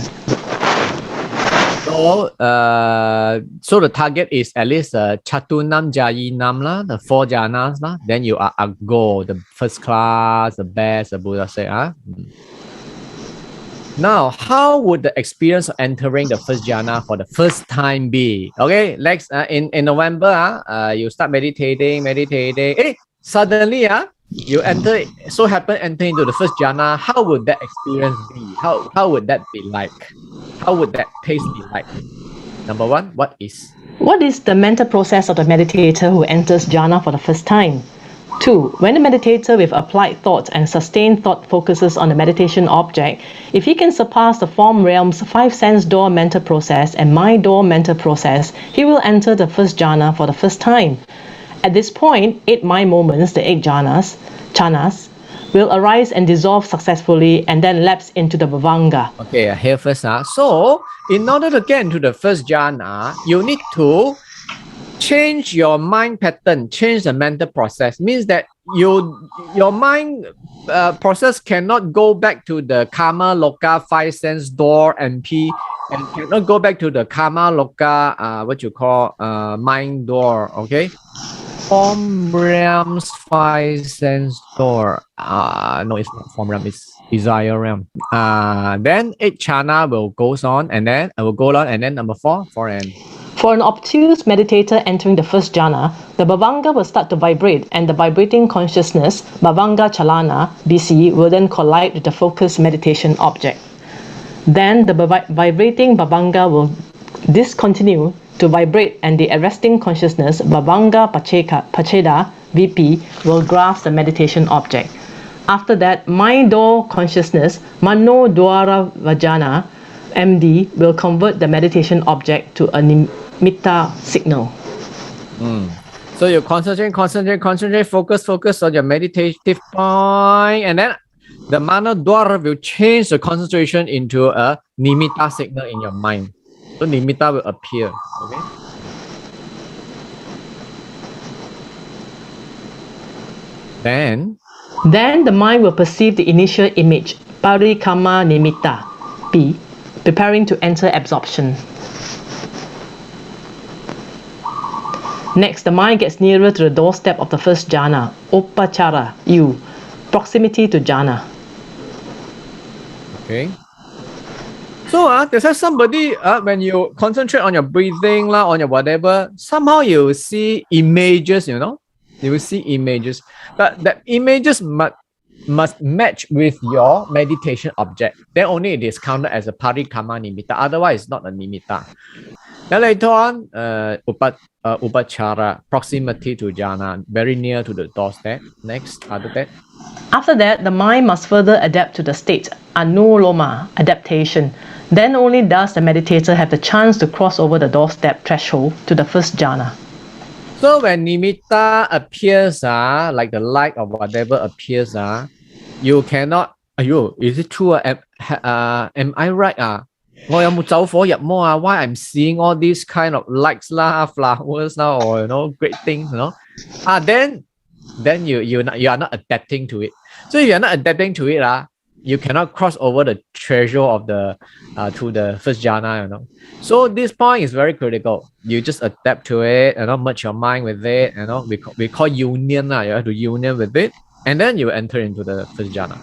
So the target is at least Chatunam Jayinam la, the 4 jhanas la. Then you are a go, the first class, the best. The Buddha say, Now, how would the experience of entering the first jhana for the first time be? Okay, next in November, you start meditating. Suddenly, you enter into the first jhana. How would that experience be? How would that be like? How would that taste be like? Number 1, what is the mental process of the meditator who enters jhana for the first time? 2. When the meditator with applied thought and sustained thought focuses on the meditation object, if he can surpass the form realm's 5 sense door mental process and mind door mental process, he will enter the first jhana for the first time. At this point, 8 mind moments, the 8 jhanas, will arise and dissolve successfully and then lapse into the bhavanga. Okay, here first. So, in order to get into the first jhana, you need to change your mind pattern, change the mental process. Means that your mind process cannot go back to the Kama Loka 5 sense door MP and cannot go back to the Kama Loka what you call mind door. Okay. Form realms 5 sense door. No, it's not form realm, it's desire realm. Then 8 jhana will goes on and then I will go on, and then number 4 for an obtuse meditator entering the first jhana, the bhavanga will start to vibrate, and the vibrating consciousness, bhavanga chalana, BC, will then collide with the focused meditation object. Then the vibrating bhavanga will discontinue to vibrate, and the arresting consciousness, bhavanga pacheda, VP, will grasp the meditation object. After that, mind door consciousness, mano dwara vajana, MD, will convert the meditation object to a nimitta signal. So you concentrate, focus on your meditative point, and then the mana dwara will change the concentration into a nimitta signal in your mind. So nimitta will appear. Okay. Then the mind will perceive the initial image, parikama nimitta, P, preparing to enter absorption. Next, the mind gets nearer to the doorstep of the first jhana, upachara, U, proximity to jhana. Okay. So there's somebody when you concentrate on your breathing on your whatever, somehow you see images, you know. You will see images, but the images must match with your meditation object. Then only it is counted as a parikama nimitta. Otherwise, it's not a nimitta. Then later on, upachara, proximity to jhana, very near to the doorstep. Next, After that, the mind must further adapt to the state, anuloma, adaptation. Then only does the meditator have the chance to cross over the doorstep threshold to the first jhana. So when nimitta appears, like the light or whatever appears, you cannot. Is it true? Am I right? 我有冇走火入魔啊? Why I'm seeing all these kind of lights lah, flowers now, or great things, then you are not adapting to it. So if you are not adapting to it, you cannot cross over the threshold of the to the first jhana, So this point is very critical. You just adapt to it, merge your mind with it, we call union, you have to union with it, and then you enter into the first jhana.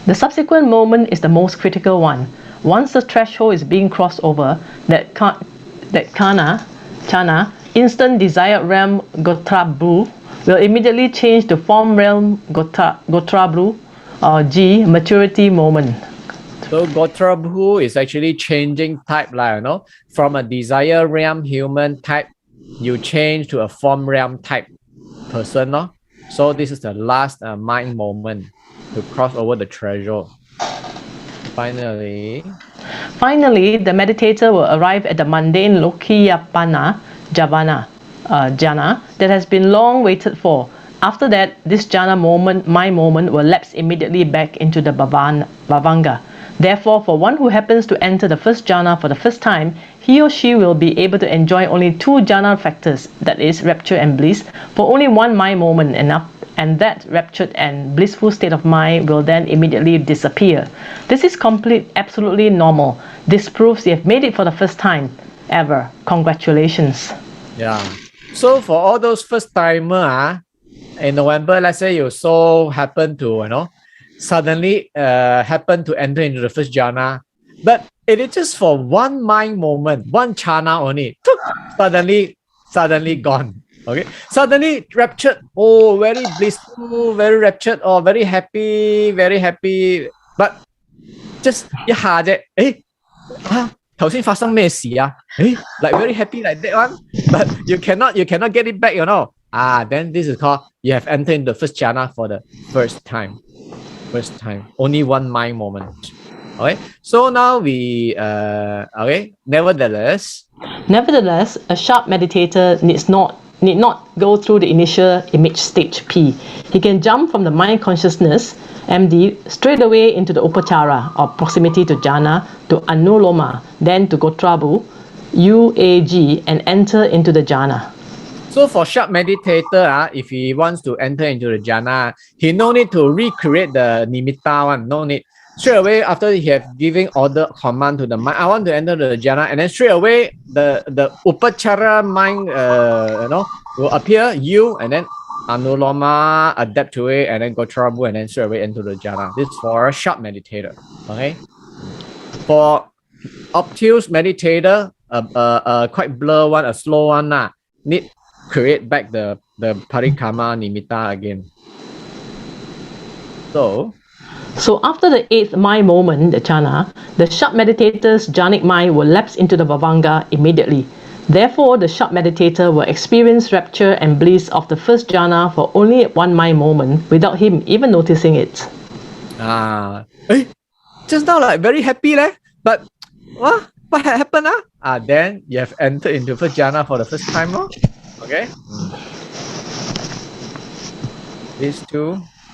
The subsequent moment is the most critical one. Once the threshold is being crossed over, that jhana, instant desire realm gotrabhu, will immediately change to form realm gotrabhu, or G, maturity moment. So gotrabhu is actually changing type, from a desire realm human type, you change to a form realm type person, So this is the last mind moment to cross over the threshold. Finally, the meditator will arrive at the mundane lokiyapana Javana, jhana that has been long waited for. After that, this jhana moment, mind moment, will lapse immediately back into the bhavanga. Therefore, for one who happens to enter the first jhana for the first time, he or she will be able to enjoy only two jhana factors, that is, rapture and bliss, for only one mind moment, and that raptured and blissful state of mind will then immediately disappear. This is absolutely normal. This proves you have made it for the first time ever. Congratulations. Yeah. So for all those first timer, in November, let's say you so happen to, suddenly happen to enter into the first jhana, but it is just for one mind moment, one jhana only, suddenly gone. Okay, suddenly raptured, very blissful, very raptured, very happy, but just 一下啫，頭先發生咩事啊？ like very happy like that one, but you cannot get it back, then this is called you have entered into the first jhana for the first time, only one mind moment. Okay, so now we nevertheless, a sharp meditator need not go through the initial image stage P. He can jump from the mind consciousness MD straight away into the upachara, or proximity to jhana, to anuloma, then to gotrabhu, UAG, and enter into the jhana. So for sharp meditator, if he wants to enter into the jhana, he no need to recreate the nimitta one, no need. Straight away after he have given order command to the mind, I want to enter the jhana, and then straight away the upachara mind will appear, and then anuloma, adapt to it, and then gotrabhu, and then straight away into the jhana. This is for a sharp meditator. Okay. For obtuse meditator, quite blur one, a slow one, need create back the parikama nimitta again. So after the 8th mind moment, the jhana, the sharp meditator's jhanic mind will lapse into the bhavanga immediately. Therefore, the sharp meditator will experience rapture and bliss of the first jhana for only one mind moment without him even noticing it. Just now like very happy but what happened? Then you have entered into first jhana for the first time, okay?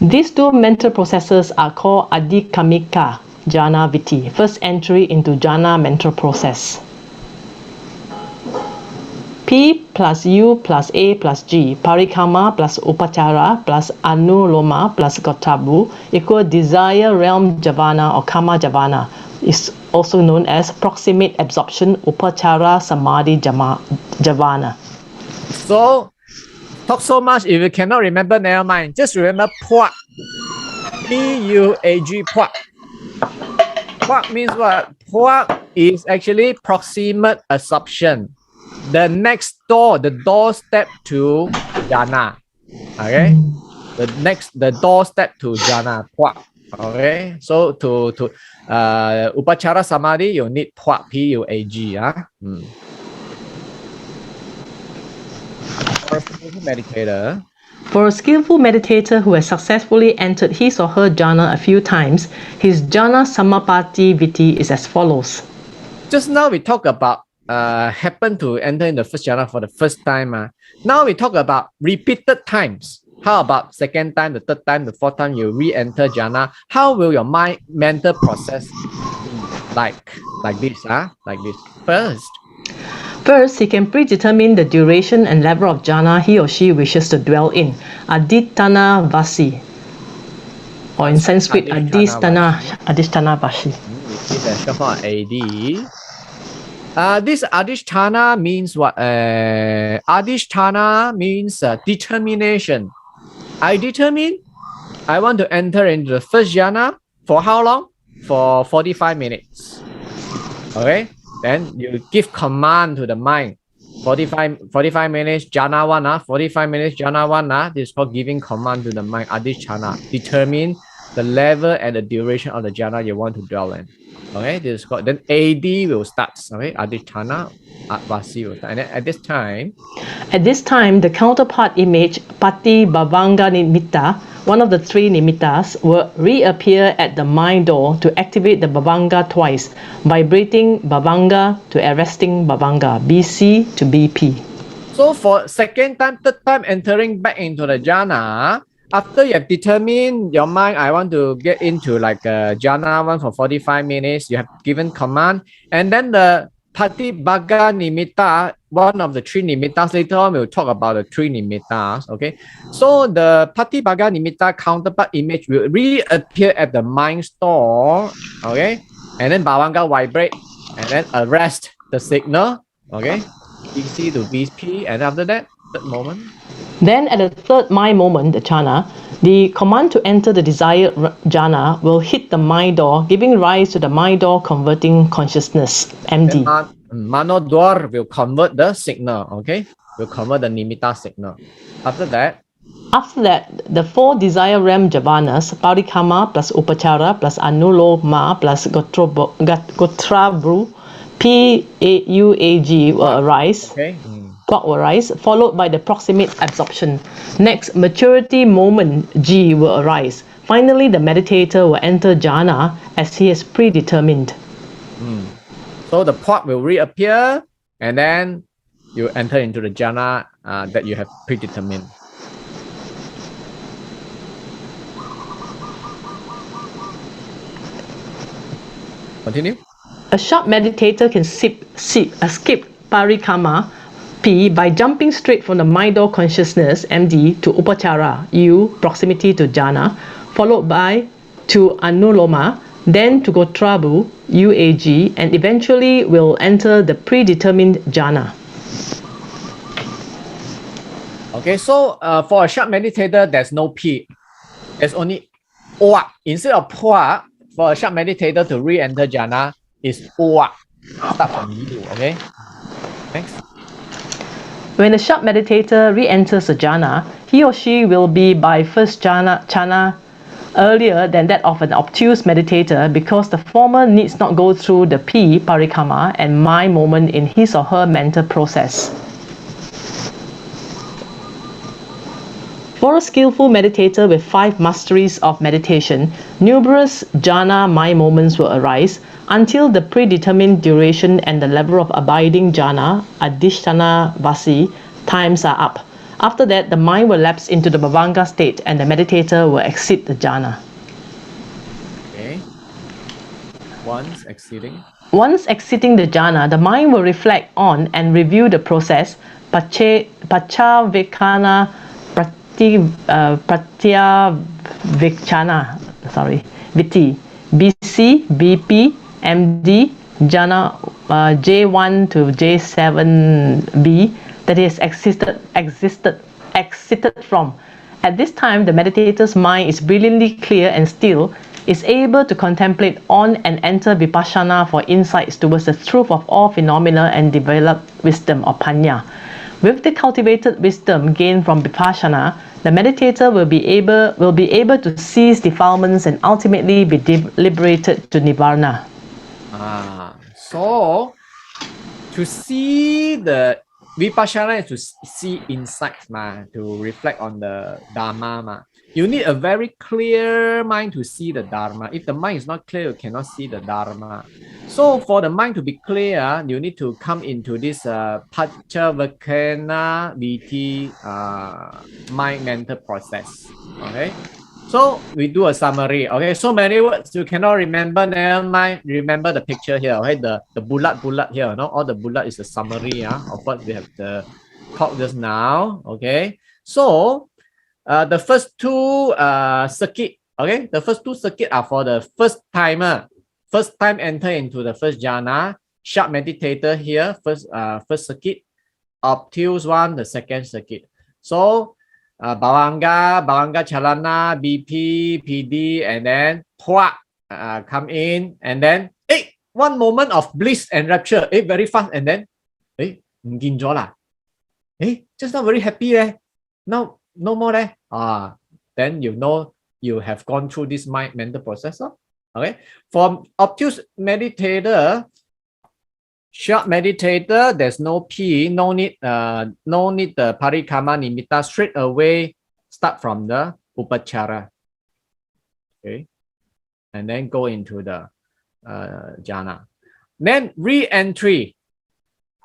These two mental processes are called adhikamika jhana viti, first entry into jhana mental process. P plus U plus A plus G, parikama plus upachara plus anuloma plus gotrabhu equal desire realm javana or kama javana, is also known as proximate absorption, upachara samadhi javana. So talk so much, if you cannot remember, never mind. Just remember puak. P-U-A-G, puak. Puak means what? Puak is actually proximate absorption. The doorstep to jhana. Okay? The doorstep to jhana, puak. Okay? So to upachara samadhi, you need puak, P-U-A-G. For a skillful meditator who has successfully entered his or her jhana a few times, his jhana samapatti viti is as follows. Just now we talk about happen to enter in the first jhana for the first time. Now we talk about repeated times. How about second time, the third time, the fourth time you re-enter jhana? How will your mind mental process be like this? Like this. First, he can predetermine the duration and level of jhana he or she wishes to dwell in. Aditana Vasi. Or in Sanskrit, Adhisthana Vasi. Repeat the short form AD. This Adhisthana means what? Adhisthana means determination. I determine I want to enter into the first jhana for how long? For 45 minutes. Okay, then you give command to the mind. 45 minutes jhana 1, 45 minutes jhana 1. This is called giving command to the mind. Adhisthana. Determine the level and the duration of the jhana you want to dwell in. Okay, this is called, then AD will start. Okay, Adhisthana, Vasi will start. And then at this time, the counterpart image, Pati Bhavanga Nimitta, one of the three nimittas, will reappear at the mind door to activate the Bhavanga twice, vibrating Bhavanga to arresting Bhavanga, BC to BP. So for second time, third time entering back into the jhana, after you have determined your mind, I want to get into like jhana 1 for 45 minutes, you have given command, and then the Patibhaga Nimitta, one of the three nimittas, later on we'll talk about the three nimittas, okay? So the Patibhaga Nimitta counterpart image will reappear at the mind store, okay? And then Bhavanga vibrate, and then arrest the signal, okay? BC to BP, and after that, third moment. Then at the third mind moment, the jhana, the command to enter the desired jhana will hit the mind door, giving rise to the mind door converting consciousness, MD. Mano door will convert the signal, okay? Will convert the nimitta signal. After that, the four desire realm javanas, parikama plus upachara plus anuloma plus gotrabhu, PUAG will arise. Okay. Will arise, followed by the proximate absorption. Next, maturity moment G will arise. Finally, the meditator will enter jhana as he has predetermined. So the pot will reappear, and then you enter into the jhana that you have predetermined. Continue. A sharp meditator can skip parikama P by jumping straight from the mind door consciousness MD to upachara U, proximity to jhana, followed by to anuloma, then to gotrabhu UAG, and eventually will enter the predetermined jhana. Okay, so for a sharp meditator, there's no P. There's only Oa. Instead of Pua, for a sharp meditator to re-enter jhana is Oa. Start from you, okay? Thanks. When a sharp meditator re-enters a jhana, he or she will be by first jhana earlier than that of an obtuse meditator because the former needs not go through the P parikama and mind moment in his or her mental process. For a skillful meditator with 5 masteries of meditation, numerous jhana mind moments will arise until the predetermined duration and the level of abiding jhana, adhisthana vasi, times are up. After that, the mind will lapse into the bhavanga state and the meditator will exit the jhana. Okay. Once exiting the jhana, the mind will reflect on and review the process, pachavekana pratyavikchana, viti, BC, BP, MD, jhana J1 to J7B, that is exited from. At this time, the meditator's mind is brilliantly clear and still, is able to contemplate on and enter vipassana for insights towards the truth of all phenomena and develop wisdom or Prajñā. With the cultivated wisdom gained from vipassana, the meditator will be able to cease defilements and ultimately be liberated to nirvana. So to see the vipassana is to see insights, to reflect on the dharma. You need a very clear mind to see the dharma. If the mind is not clear, you cannot see the dharma. So for the mind to be clear, you need to come into this Prajñā VT mind mental process. Okay. So we do a summary. Okay. So many words you cannot remember. Never mind. Remember the picture here. Okay. The bullet here. No, all the bullet is a summary of what we have talked just now. Okay. So the first two circuit. Okay. The first two circuit are for the first timer. First time enter into the first jhana, sharp meditator here, first circuit, obtuse one, the second circuit. So Bhavanga Chalana, BP, PD, and then Thwa come in, and then one moment of bliss and rapture, very fast, and then just not very happy now no more then you know you have gone through this mental process. Okay, for obtuse meditator, short meditator, there's no P, no need the parikama nimitta, straight away start from the upachara. Okay, and then go into the jhana. Then re-entry.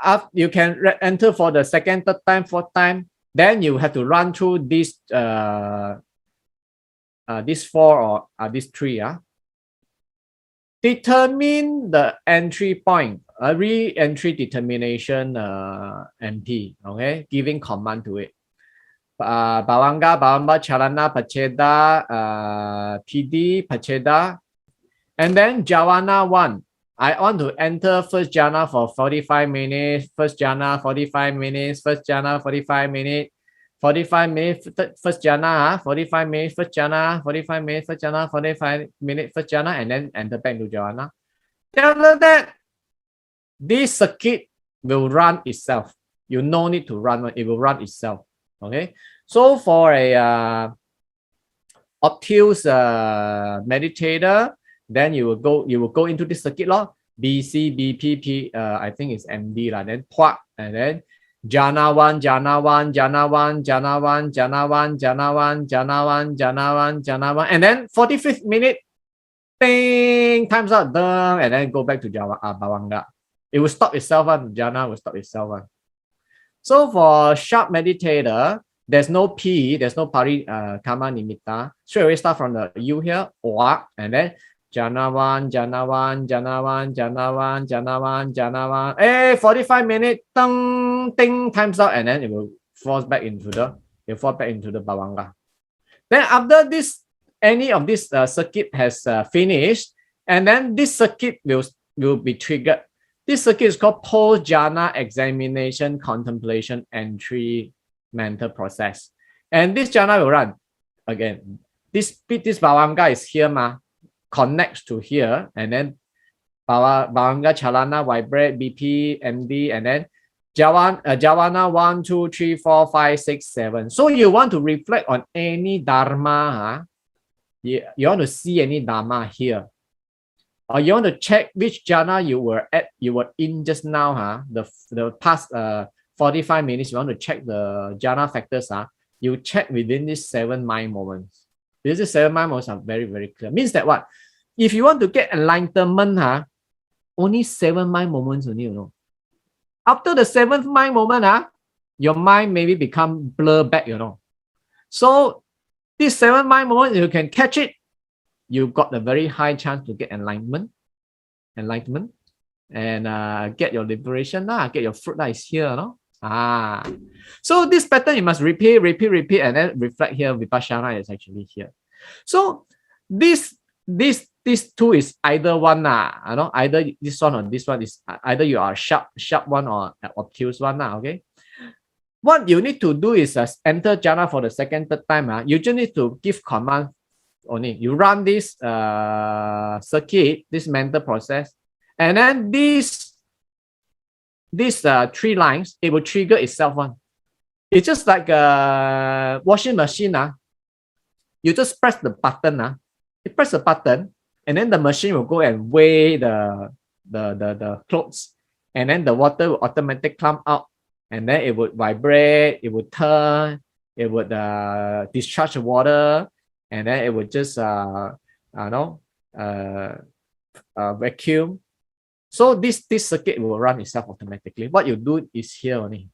After you can enter for the second, third time, fourth time, then you have to run through this four or these three. Determine the entry point, re-entry determination MP, okay, giving command to it. Bhavanga, Chalana, Pacheda, PD, Pacheda, and then Javana 1. I want to enter first jhana for 45 minutes, first jhana 45 minutes, first jhana 45 minutes, 45 minutes first jhana, 45 minutes first jhana, 45 minutes first jhana, 45 minutes first jhana, and then enter back to Javana. After that, this circuit will run itself. You no need to run, it will run itself. Okay. So for a obtuse meditator, then you will go into this circuit law, BC, BP, I think it's MD lah. Then Thwa, and then Jhana 1, Jhana 1, Jhana 1, Jhana 1, Jhana 1, Jhana 1, Jhana 1, Jhana 1, Jhana 1, and then 45th minute, ding, time's up, done, and then go back to Bhavanga. It will stop itself, jhana will stop itself. So for sharp meditator, there's no P, there's no parikama nimitta. Straight away start from the U here, and then Jhana 1, Jhana 1, Jhana 1, Jhana 1, Jhana 1, Jhana 1. 45 minutes, ding, ding, time's up, and then it will fall back into the Bhavanga. Then after this, any of this circuit has finished, and then this circuit will be triggered. This circuit is called post-jhana examination, contemplation, entry mental process. And this jhana will run again. This Bhavanga is here, connects to here, and then Bhavanga Chalana vibrate, BP, MD, and then Javana 1, 2, 3, 4, 5, 6, 7. So you want to reflect on any dharma, you want to see any dharma here, or you want to check which jhana you were in just now, the past 45 minutes. You want to check the jhana factors, you check within these 7 mind moments. These 7 mind moments are very, very clear. Means that what? If you want to get enlightenment, only 7 mind moments only, you know. After the 7th mind moment, your mind maybe become blur back, you know. So this 7 mind moment, you can catch it, you got a very high chance to get enlightenment, and get your liberation, get your fruit is here, no? So this pattern you must repeat, and then reflect here. Vipassana is actually here. So this two is either one, either this one or this one is either you are sharp one or obtuse one, okay. What you need to do is enter jhana for the second, third time. You just need to give command only. You run this circuit, this mental process, and then these 3 lines, it will trigger itself one. It's just like a washing machine. You just press the button. You press the button, and then the machine will go and weigh the clothes, and then the water will automatically come out, and then it would vibrate, it would turn, it would discharge the water, and then it would just vacuum, So this circuit will run itself automatically. What you do is here only.